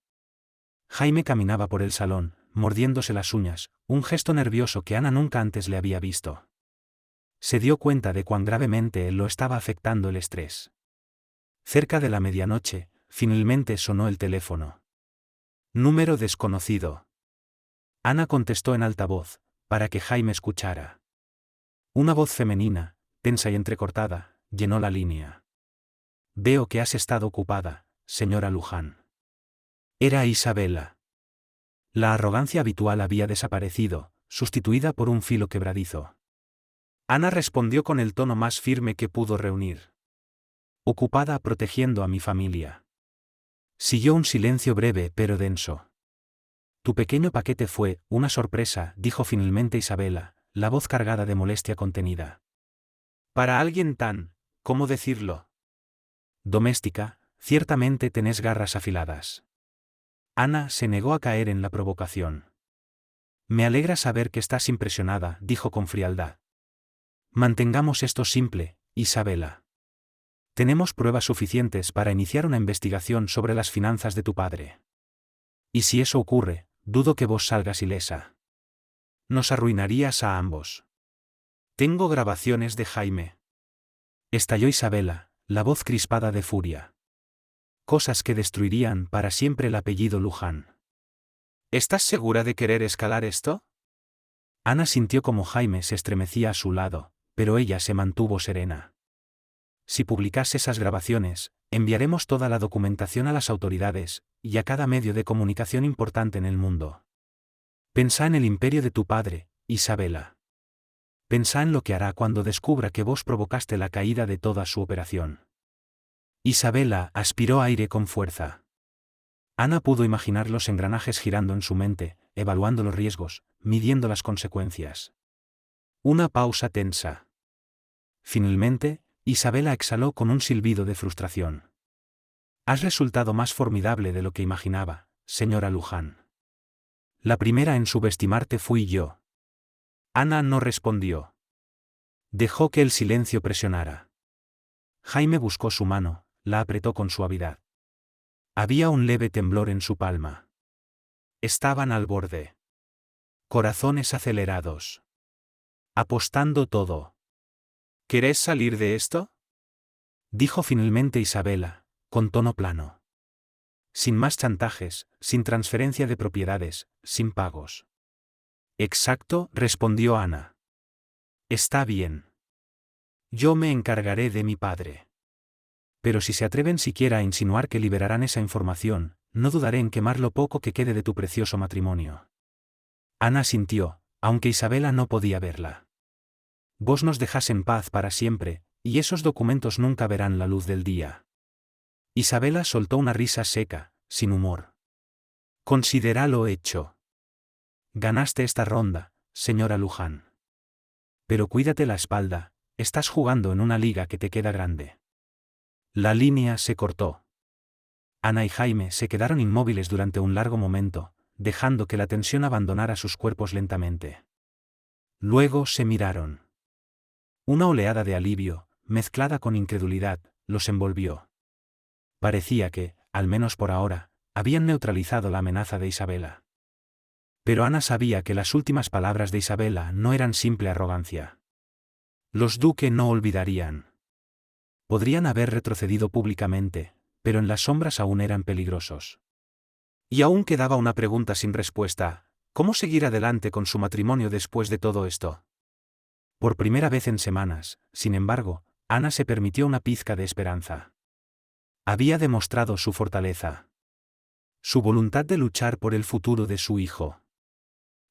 Jaime caminaba por el salón, mordiéndose las uñas, un gesto nervioso que Ana nunca antes le había visto. Se dio cuenta de cuán gravemente él lo estaba afectando el estrés. Cerca de la medianoche, finalmente sonó el teléfono. Número desconocido. Ana contestó en alta voz, para que Jaime escuchara. Una voz femenina, tensa y entrecortada, llenó la línea. Veo que has estado ocupada, señora Luján. Era Isabela. La arrogancia habitual había desaparecido, sustituida por un filo quebradizo. Ana respondió con el tono más firme que pudo reunir. Ocupada protegiendo a mi familia. Siguió un silencio breve pero denso. Tu pequeño paquete fue una sorpresa, dijo finalmente Isabela, la voz cargada de molestia contenida. Para alguien tan, ¿cómo decirlo? Doméstica, ciertamente tenés garras afiladas. Ana se negó a caer en la provocación. Me alegra saber que estás impresionada, dijo con frialdad. Mantengamos esto simple, Isabela. Tenemos pruebas suficientes para iniciar una investigación sobre las finanzas de tu padre. Y si eso ocurre, dudo que vos salgas ilesa. Nos arruinarías a ambos. Tengo grabaciones de Jaime. Estalló Isabela, la voz crispada de furia. Cosas que destruirían para siempre el apellido Luján. ¿Estás segura de querer escalar esto? Ana sintió como Jaime se estremecía a su lado, pero ella se mantuvo serena. Si publicas esas grabaciones, enviaremos toda la documentación a las autoridades, y a cada medio de comunicación importante en el mundo. Pensá en el imperio de tu padre, Isabela. Pensá en lo que hará cuando descubra que vos provocaste la caída de toda su operación. Isabela aspiró aire con fuerza. Ana pudo imaginar los engranajes girando en su mente, evaluando los riesgos, midiendo las consecuencias. Una pausa tensa. Finalmente, Isabela exhaló con un silbido de frustración. Has resultado más formidable de lo que imaginaba, señora Luján. La primera en subestimarte fui yo. Ana no respondió. Dejó que el silencio presionara. Jaime buscó su mano, la apretó con suavidad. Había un leve temblor en su palma. Estaban al borde. Corazones acelerados. Apostando todo. ¿Querés salir de esto? Dijo finalmente Isabela, con tono plano. Sin más chantajes, sin transferencia de propiedades, sin pagos. Exacto, respondió Ana. Está bien. Yo me encargaré de mi padre. Pero si se atreven siquiera a insinuar que liberarán esa información, no dudaré en quemar lo poco que quede de tu precioso matrimonio. Ana sintió, aunque Isabela no podía verla. Vos nos dejás en paz para siempre, y esos documentos nunca verán la luz del día. Isabela soltó una risa seca, sin humor. Considéralo hecho. Ganaste esta ronda, señora Luján. Pero cuídate la espalda, estás jugando en una liga que te queda grande. La línea se cortó. Ana y Jaime se quedaron inmóviles durante un largo momento, dejando que la tensión abandonara sus cuerpos lentamente. Luego se miraron. Una oleada de alivio, mezclada con incredulidad, los envolvió. Parecía que, al menos por ahora, habían neutralizado la amenaza de Isabela. Pero Ana sabía que las últimas palabras de Isabela no eran simple arrogancia. Los Duque no olvidarían. Podrían haber retrocedido públicamente, pero en las sombras aún eran peligrosos. Y aún quedaba una pregunta sin respuesta: ¿cómo seguir adelante con su matrimonio después de todo esto? Por primera vez en semanas, sin embargo, Ana se permitió una pizca de esperanza. Había demostrado su fortaleza. Su voluntad de luchar por el futuro de su hijo.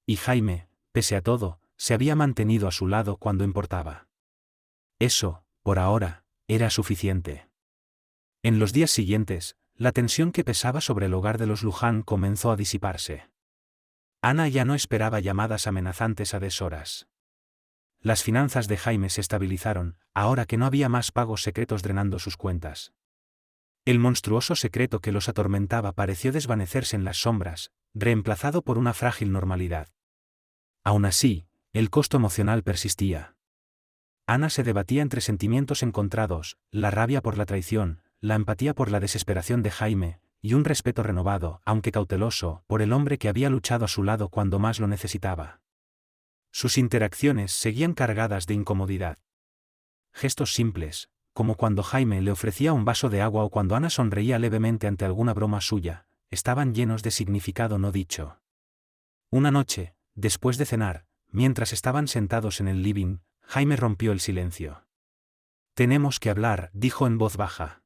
Y Jaime, pese a todo, se había mantenido a su lado cuando importaba. Eso, por ahora, era suficiente. En los días siguientes, la tensión que pesaba sobre el hogar de los Luján comenzó a disiparse. Ana ya no esperaba llamadas amenazantes a deshoras. Las finanzas de Jaime se estabilizaron, ahora que no había más pagos secretos drenando sus cuentas. El monstruoso secreto que los atormentaba pareció desvanecerse en las sombras, reemplazado por una frágil normalidad. Aún así, el costo emocional persistía. Ana se debatía entre sentimientos encontrados: la rabia por la traición, la empatía por la desesperación de Jaime, y un respeto renovado, aunque cauteloso, por el hombre que había luchado a su lado cuando más lo necesitaba. Sus interacciones seguían cargadas de incomodidad. Gestos simples, como cuando Jaime le ofrecía un vaso de agua o cuando Ana sonreía levemente ante alguna broma suya, estaban llenos de significado no dicho. Una noche, después de cenar, mientras estaban sentados en el living, Jaime rompió el silencio. «Tenemos que hablar», dijo en voz baja.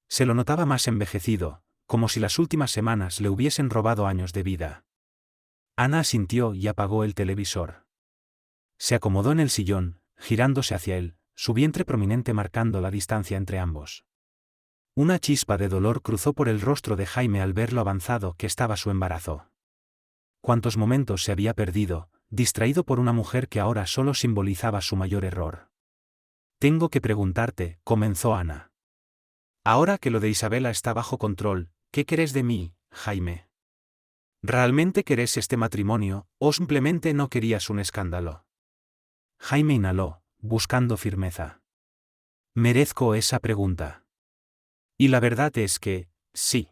Se lo notaba más envejecido, como si las últimas semanas le hubiesen robado años de vida. Ana asintió y apagó el televisor. Se acomodó en el sillón, girándose hacia él, su vientre prominente marcando la distancia entre ambos. Una chispa de dolor cruzó por el rostro de Jaime al ver lo avanzado que estaba su embarazo. Cuántos momentos se había perdido, distraído por una mujer que ahora solo simbolizaba su mayor error. «Tengo que preguntarte», comenzó Ana. «Ahora que lo de Isabela está bajo control, ¿qué querés de mí, Jaime? ¿Realmente querés este matrimonio, o simplemente no querías un escándalo?» Jaime inhaló, buscando firmeza. «Merezco esa pregunta. Y la verdad es que, sí.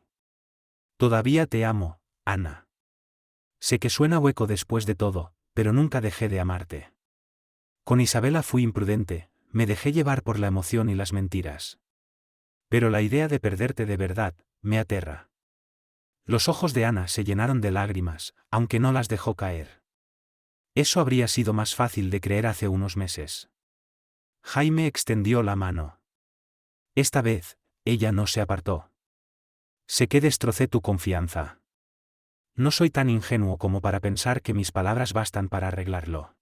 Todavía te amo, Ana. Sé que suena hueco después de todo, pero nunca dejé de amarte. Con Isabela fui imprudente, me dejé llevar por la emoción y las mentiras. Pero la idea de perderte de verdad, me aterra». Los ojos de Ana se llenaron de lágrimas, aunque no las dejó caer. Eso habría sido más fácil de creer hace unos meses. Jaime extendió la mano. Esta vez, ella no se apartó. «Sé que destrocé tu confianza. No soy tan ingenuo como para pensar que mis palabras bastan para arreglarlo.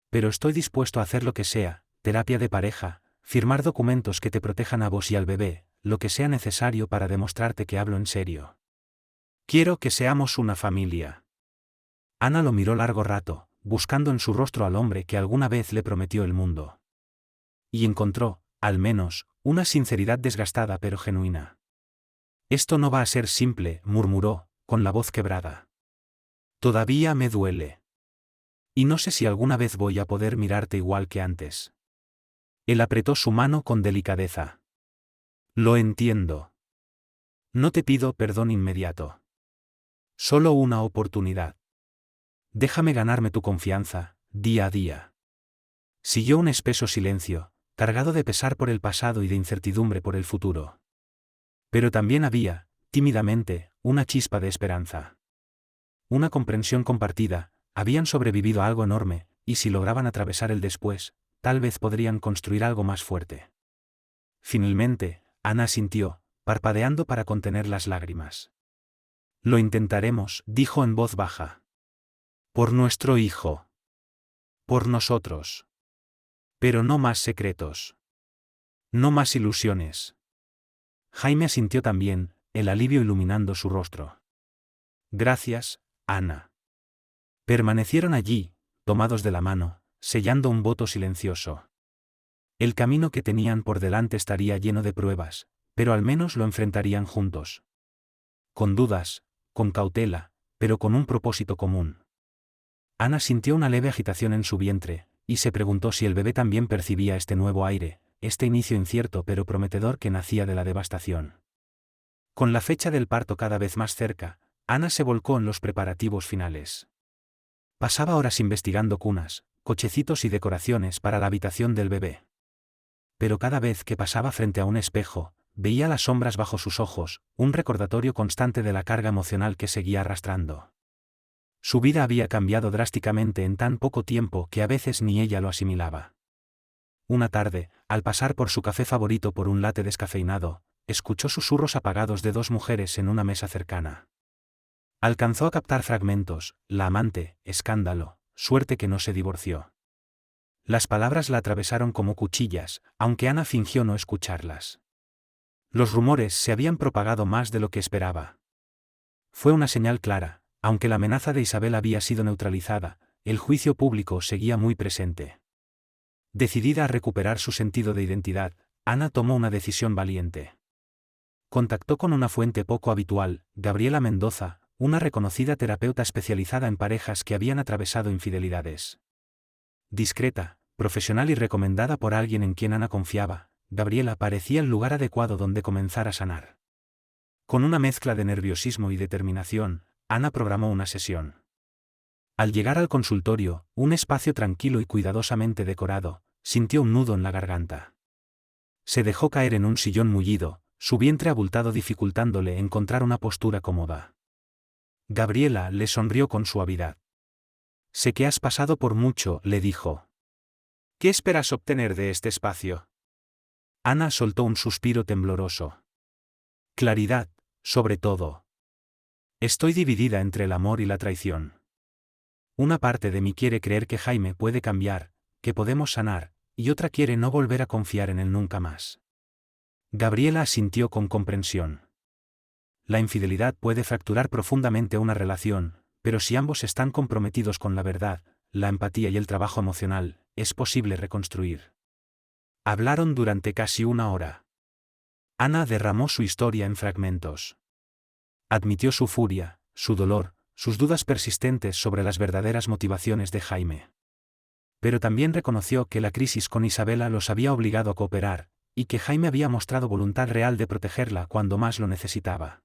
Pero estoy dispuesto a hacer lo que sea: terapia de pareja, firmar documentos que te protejan a vos y al bebé, lo que sea necesario para demostrarte que hablo en serio. Quiero que seamos una familia». Ana lo miró largo rato, buscando en su rostro al hombre que alguna vez le prometió el mundo. Y encontró, al menos, una sinceridad desgastada pero genuina. «Esto no va a ser simple», murmuró, con la voz quebrada. «Todavía me duele. Y no sé si alguna vez voy a poder mirarte igual que antes». Él apretó su mano con delicadeza. «Lo entiendo. No te pido perdón inmediato. Solo una oportunidad. Déjame ganarme tu confianza, día a día». Siguió un espeso silencio, cargado de pesar por el pasado y de incertidumbre por el futuro. Pero también había, tímidamente, una chispa de esperanza. Una comprensión compartida: habían sobrevivido a algo enorme, y si lograban atravesar el después, tal vez podrían construir algo más fuerte. Finalmente, Ana asintió, parpadeando para contener las lágrimas. «Lo intentaremos», dijo en voz baja. «Por nuestro hijo. Por nosotros. Pero no más secretos. No más ilusiones». Jaime asintió también, el alivio iluminando su rostro. «Gracias, Ana». Permanecieron allí, tomados de la mano, sellando un voto silencioso. El camino que tenían por delante estaría lleno de pruebas, pero al menos lo enfrentarían juntos. Con dudas, con cautela, pero con un propósito común. Ana sintió una leve agitación en su vientre, y se preguntó si el bebé también percibía este nuevo aire, este inicio incierto pero prometedor que nacía de la devastación. Con la fecha del parto cada vez más cerca, Ana se volcó en los preparativos finales. Pasaba horas investigando cunas, cochecitos y decoraciones para la habitación del bebé. pero cada vez que pasaba frente a un espejo, veía las sombras bajo sus ojos, un recordatorio constante de la carga emocional que seguía arrastrando. Su vida había cambiado drásticamente en tan poco tiempo que a veces ni ella lo asimilaba. Una tarde, al pasar por su café favorito por un latte descafeinado, escuchó susurros apagados de dos mujeres en una mesa cercana. Alcanzó a captar fragmentos: la amante, escándalo, suerte que no se divorció. Las palabras la atravesaron como cuchillas, aunque Ana fingió no escucharlas. Los rumores se habían propagado más de lo que esperaba. Fue una señal clara: aunque la amenaza de Isabel había sido neutralizada, el juicio público seguía muy presente. Decidida a recuperar su sentido de identidad, Ana tomó una decisión valiente. Contactó con una fuente poco habitual, Gabriela Mendoza, una reconocida terapeuta especializada en parejas que habían atravesado infidelidades. Discreta, profesional y recomendada por alguien en quien Ana confiaba, Gabriela parecía el lugar adecuado donde comenzar a sanar. Con una mezcla de nerviosismo y determinación, Ana programó una sesión. Al llegar al consultorio, un espacio tranquilo y cuidadosamente decorado, sintió un nudo en la garganta. Se dejó caer en un sillón mullido, su vientre abultado dificultándole encontrar una postura cómoda. Gabriela le sonrió con suavidad. «Sé que has pasado por mucho», le dijo. «¿Qué esperas obtener de este espacio?» Ana soltó un suspiro tembloroso. «Claridad, sobre todo. Estoy dividida entre el amor y la traición. Una parte de mí quiere creer que Jaime puede cambiar, que podemos sanar, y otra quiere no volver a confiar en él nunca más». Gabriela asintió con comprensión. La infidelidad puede fracturar profundamente una relación, pero si ambos están comprometidos con la verdad, la empatía y el trabajo emocional, es posible reconstruir. Hablaron durante casi una hora. Ana derramó su historia en fragmentos. Admitió su furia, su dolor, sus dudas persistentes sobre las verdaderas motivaciones de Jaime. Pero también reconoció que la crisis con Isabela los había obligado a cooperar, y que Jaime había mostrado voluntad real de protegerla cuando más lo necesitaba.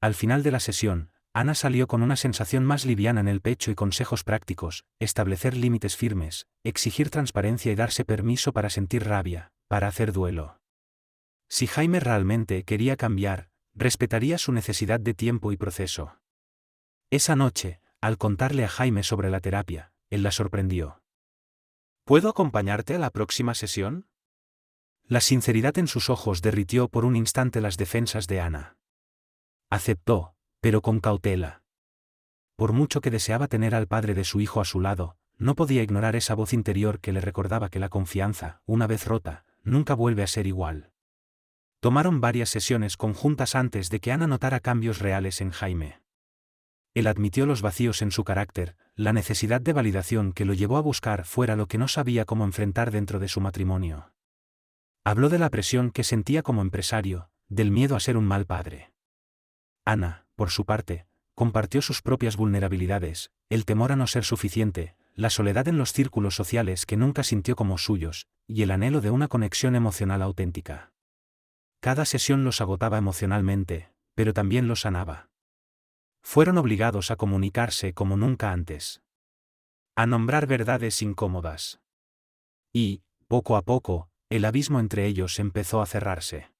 Al final de la sesión, Ana salió con una sensación más liviana en el pecho y consejos prácticos: establecer límites firmes, exigir transparencia y darse permiso para sentir rabia, para hacer duelo. Si Jaime realmente quería cambiar, respetaría su necesidad de tiempo y proceso. Esa noche, al contarle a Jaime sobre la terapia, él la sorprendió. «¿Puedo acompañarte a la próxima sesión?». La sinceridad en sus ojos derritió por un instante las defensas de Ana. Aceptó, pero con cautela. Por mucho que deseaba tener al padre de su hijo a su lado, no podía ignorar esa voz interior que le recordaba que la confianza, una vez rota, nunca vuelve a ser igual. Tomaron varias sesiones conjuntas antes de que Ana notara cambios reales en Jaime. Él admitió los vacíos en su carácter, la necesidad de validación que lo llevó a buscar fuera lo que no sabía cómo enfrentar dentro de su matrimonio. Habló de la presión que sentía como empresario, del miedo a ser un mal padre. Ana, por su parte, compartió sus propias vulnerabilidades: el temor a no ser suficiente, la soledad en los círculos sociales que nunca sintió como suyos, y el anhelo de una conexión emocional auténtica. Cada sesión los agotaba emocionalmente, pero también los sanaba. Fueron obligados a comunicarse como nunca antes. A nombrar verdades incómodas. Y, poco a poco, el abismo entre ellos empezó a cerrarse.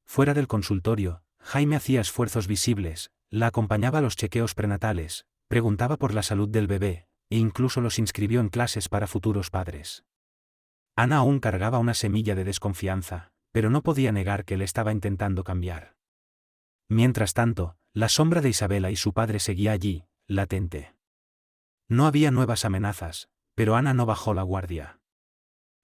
Fuera del consultorio, Jaime hacía esfuerzos visibles, la acompañaba a los chequeos prenatales, preguntaba por la salud del bebé, e incluso los inscribió en clases para futuros padres. Ana aún cargaba una semilla de desconfianza, pero no podía negar que le estaba intentando cambiar. Mientras tanto, la sombra de Isabela y su padre seguía allí, latente. No había nuevas amenazas, pero Ana no bajó la guardia.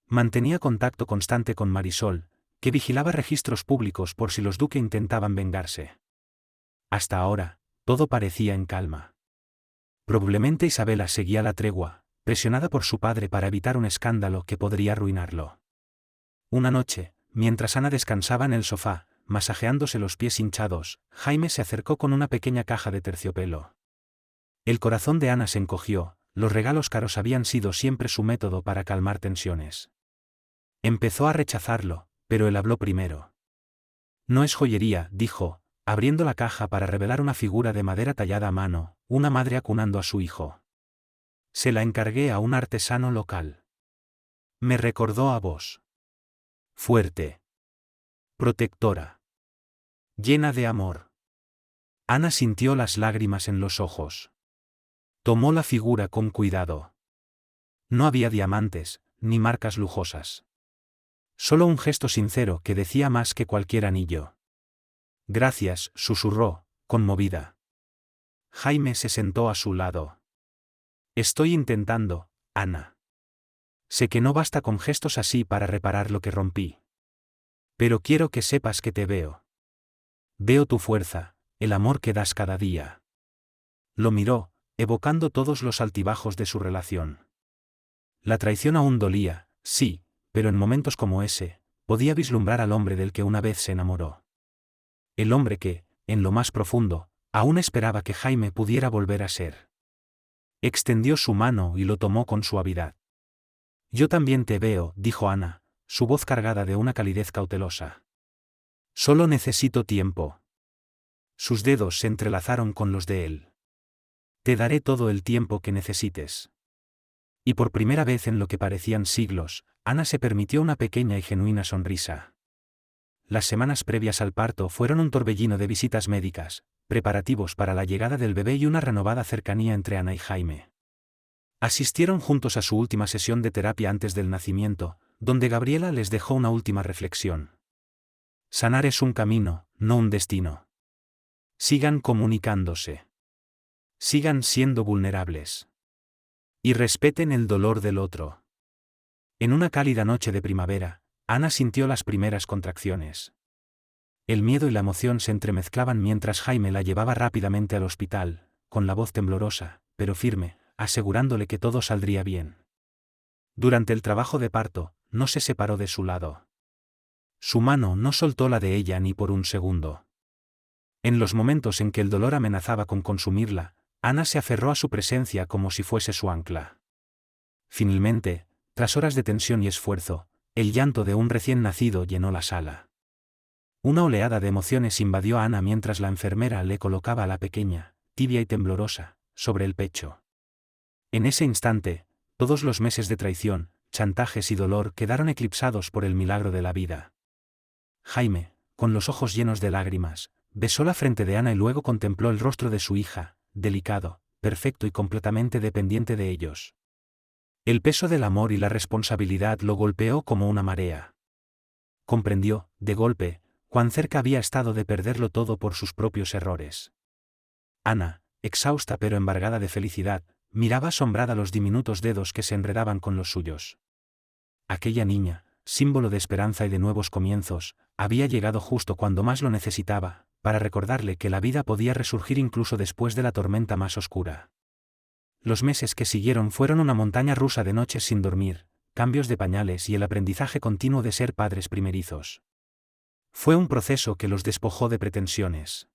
Mantenía contacto constante con Marisol, que vigilaba registros públicos por si los Duque intentaban vengarse. Hasta ahora, todo parecía en calma. Probablemente Isabela seguía la tregua, presionada por su padre para evitar un escándalo que podría arruinarlo. Una noche, mientras Ana descansaba en el sofá, masajeándose los pies hinchados, Jaime se acercó con una pequeña caja de terciopelo. El corazón de Ana se encogió: los regalos caros habían sido siempre su método para calmar tensiones. Empezó a rechazarlo, pero él habló primero. «No es joyería», dijo, abriendo la caja para revelar una figura de madera tallada a mano, una madre acunando a su hijo. «Se la encargué a un artesano local. Me recordó a vos». fuerte, protectora, llena de amor. Ana sintió las lágrimas en los ojos. Tomó la figura con cuidado. No había diamantes, ni marcas lujosas. Solo un gesto sincero que decía más que cualquier anillo. Gracias, susurró, conmovida. Jaime se sentó a su lado. Estoy intentando, Ana. Sé que no basta con gestos así para reparar lo que rompí. Pero quiero que sepas que te veo. Veo tu fuerza, el amor que das cada día. Lo miró, evocando todos los altibajos de su relación. La traición aún dolía, sí, pero en momentos como ese, podía vislumbrar al hombre del que una vez se enamoró. El hombre que, en lo más profundo, aún esperaba que Jaime pudiera volver a ser. Extendió su mano y lo tomó con suavidad. Yo también te veo, dijo Ana, su voz cargada de una calidez cautelosa. Solo necesito tiempo. Sus dedos se entrelazaron con los de él. Te daré todo el tiempo que necesites. Y por primera vez en lo que parecían siglos, Ana se permitió una pequeña y genuina sonrisa. Las semanas previas al parto fueron un torbellino de visitas médicas, preparativos para la llegada del bebé y una renovada cercanía entre Ana y Jaime. Asistieron juntos a su última sesión de terapia antes del nacimiento, donde Gabriela les dejó una última reflexión. Sanar es un camino, no un destino. Sigan comunicándose. Sigan siendo vulnerables. Y respeten el dolor del otro. En una cálida noche de primavera, Ana sintió las primeras contracciones. El miedo y la emoción se entremezclaban mientras Jaime la llevaba rápidamente al hospital, con la voz temblorosa, pero firme, asegurándole que todo saldría bien. Durante el trabajo de parto, no se separó de su lado. Su mano no soltó la de ella ni por un segundo. En los momentos en que el dolor amenazaba con consumirla, Ana se aferró a su presencia como si fuese su ancla. Finalmente, tras horas de tensión y esfuerzo, el llanto de un recién nacido llenó la sala. Una oleada de emociones invadió a Ana mientras la enfermera le colocaba a la pequeña, tibia y temblorosa, sobre el pecho. En ese instante, todos los meses de traición, chantajes y dolor quedaron eclipsados por el milagro de la vida. Jaime, con los ojos llenos de lágrimas, besó la frente de Ana y luego contempló el rostro de su hija, delicado, perfecto y completamente dependiente de ellos. El peso del amor y la responsabilidad lo golpeó como una marea. Comprendió, de golpe, cuán cerca había estado de perderlo todo por sus propios errores. Ana, exhausta pero embargada de felicidad, miraba asombrada los diminutos dedos que se enredaban con los suyos. Aquella niña, símbolo de esperanza y de nuevos comienzos, había llegado justo cuando más lo necesitaba, para recordarle que la vida podía resurgir incluso después de la tormenta más oscura. Los meses que siguieron fueron una montaña rusa de noches sin dormir, cambios de pañales y el aprendizaje continuo de ser padres primerizos. Fue un proceso que los despojó de pretensiones.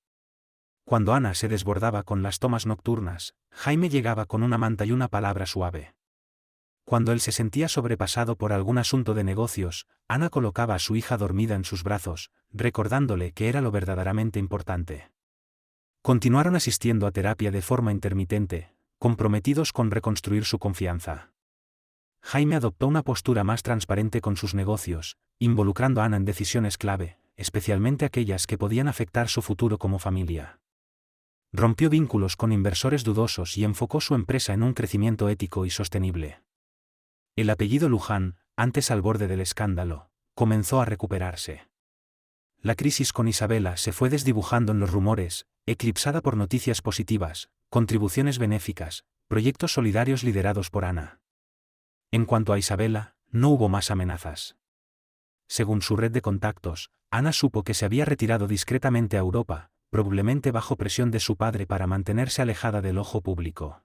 Cuando Ana se desbordaba con las tomas nocturnas, Jaime llegaba con una manta y una palabra suave. Cuando él se sentía sobrepasado por algún asunto de negocios, Ana colocaba a su hija dormida en sus brazos, recordándole que era lo verdaderamente importante. Continuaron asistiendo a terapia de forma intermitente, comprometidos con reconstruir su confianza. Jaime adoptó una postura más transparente con sus negocios, involucrando a Ana en decisiones clave, especialmente aquellas que podían afectar su futuro como familia. Rompió vínculos con inversores dudosos y enfocó su empresa en un crecimiento ético y sostenible. El apellido Luján, antes al borde del escándalo, comenzó a recuperarse. La crisis con Isabela se fue desdibujando en los rumores, eclipsada por noticias positivas, contribuciones benéficas, proyectos solidarios liderados por Ana. En cuanto a Isabela, no hubo más amenazas. Según su red de contactos, Ana supo que se había retirado discretamente a Europa, probablemente bajo presión de su padre para mantenerse alejada del ojo público.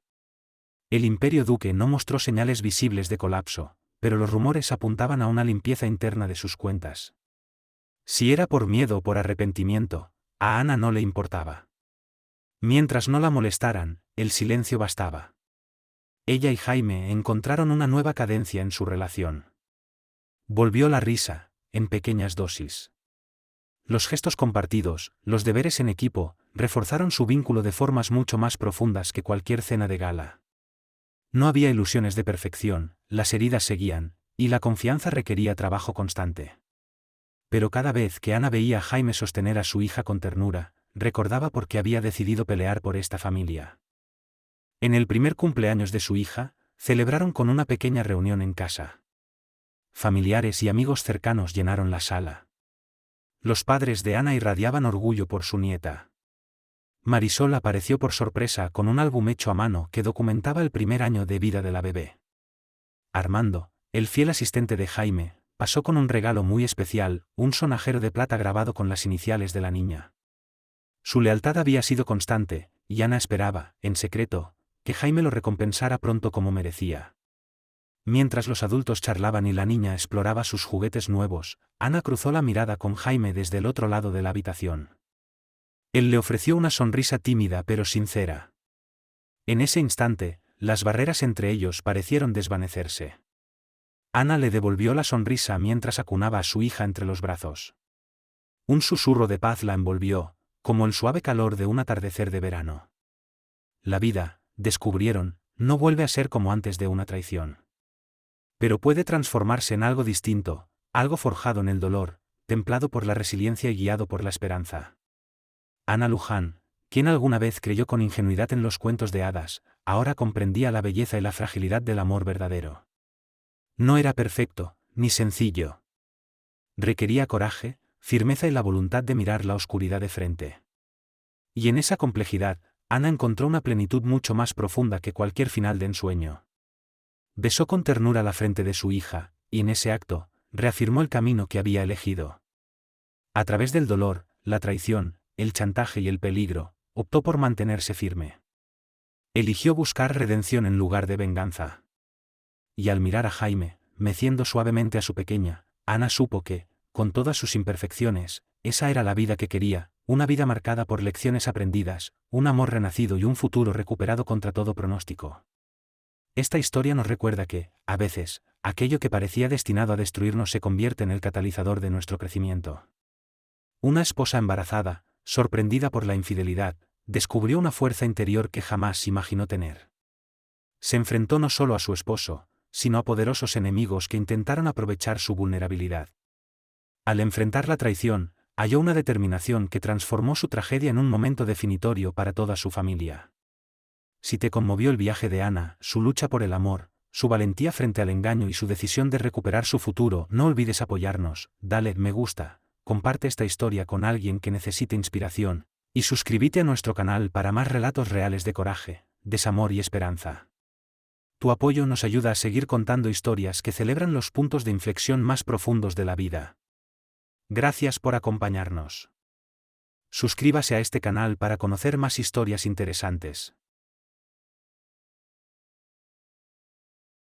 El Imperio Duque no mostró señales visibles de colapso, pero los rumores apuntaban a una limpieza interna de sus cuentas. Si era por miedo o por arrepentimiento, a Ana no le importaba. Mientras no la molestaran, el silencio bastaba. Ella y Jaime encontraron una nueva cadencia en su relación. Volvió la risa, en pequeñas dosis. Los gestos compartidos, los deberes en equipo, reforzaron su vínculo de formas mucho más profundas que cualquier cena de gala. No había ilusiones de perfección, las heridas seguían, y la confianza requería trabajo constante. Pero cada vez que Ana veía a Jaime sostener a su hija con ternura, recordaba por qué había decidido pelear por esta familia. En el primer cumpleaños de su hija, celebraron con una pequeña reunión en casa. Familiares y amigos cercanos llenaron la sala. Los padres de Ana irradiaban orgullo por su nieta. Marisol apareció por sorpresa con un álbum hecho a mano que documentaba el primer año de vida de la bebé. Armando, el fiel asistente de Jaime, pasó con un regalo muy especial, un sonajero de plata grabado con las iniciales de la niña. Su lealtad había sido constante, y Ana esperaba, en secreto, que Jaime lo recompensara pronto como merecía. Mientras los adultos charlaban y la niña exploraba sus juguetes nuevos, Ana cruzó la mirada con Jaime desde el otro lado de la habitación. Él le ofreció una sonrisa tímida pero sincera. En ese instante, las barreras entre ellos parecieron desvanecerse. Ana le devolvió la sonrisa mientras acunaba a su hija entre los brazos. Un susurro de paz la envolvió, como el suave calor de un atardecer de verano. La vida, descubrieron, no vuelve a ser como antes de una traición. Pero puede transformarse en algo distinto, algo forjado en el dolor, templado por la resiliencia y guiado por la esperanza. Ana Luján, quien alguna vez creyó con ingenuidad en los cuentos de hadas, ahora comprendía la belleza y la fragilidad del amor verdadero. No era perfecto, ni sencillo. Requería coraje, firmeza y la voluntad de mirar la oscuridad de frente. Y en esa complejidad, Ana encontró una plenitud mucho más profunda que cualquier final de ensueño. Besó con ternura la frente de su hija, y en ese acto, reafirmó el camino que había elegido. A través del dolor, la traición, el chantaje y el peligro, optó por mantenerse firme. Eligió buscar redención en lugar de venganza. Y al mirar a Jaime, meciendo suavemente a su pequeña, Ana supo que, con todas sus imperfecciones, esa era la vida que quería, una vida marcada por lecciones aprendidas, un amor renacido y un futuro recuperado contra todo pronóstico. Esta historia nos recuerda que, a veces, aquello que parecía destinado a destruirnos se convierte en el catalizador de nuestro crecimiento. Una esposa embarazada, sorprendida por la infidelidad, descubrió una fuerza interior que jamás imaginó tener. Se enfrentó no solo a su esposo, sino a poderosos enemigos que intentaron aprovechar su vulnerabilidad. Al enfrentar la traición, halló una determinación que transformó su tragedia en un momento definitorio para toda su familia. Si te conmovió el viaje de Ana, su lucha por el amor, su valentía frente al engaño y su decisión de recuperar su futuro, no olvides apoyarnos, dale me gusta, comparte esta historia con alguien que necesite inspiración, y suscríbete a nuestro canal para más relatos reales de coraje, desamor y esperanza. Tu apoyo nos ayuda a seguir contando historias que celebran los puntos de inflexión más profundos de la vida. Gracias por acompañarnos. Suscríbase a este canal para conocer más historias interesantes.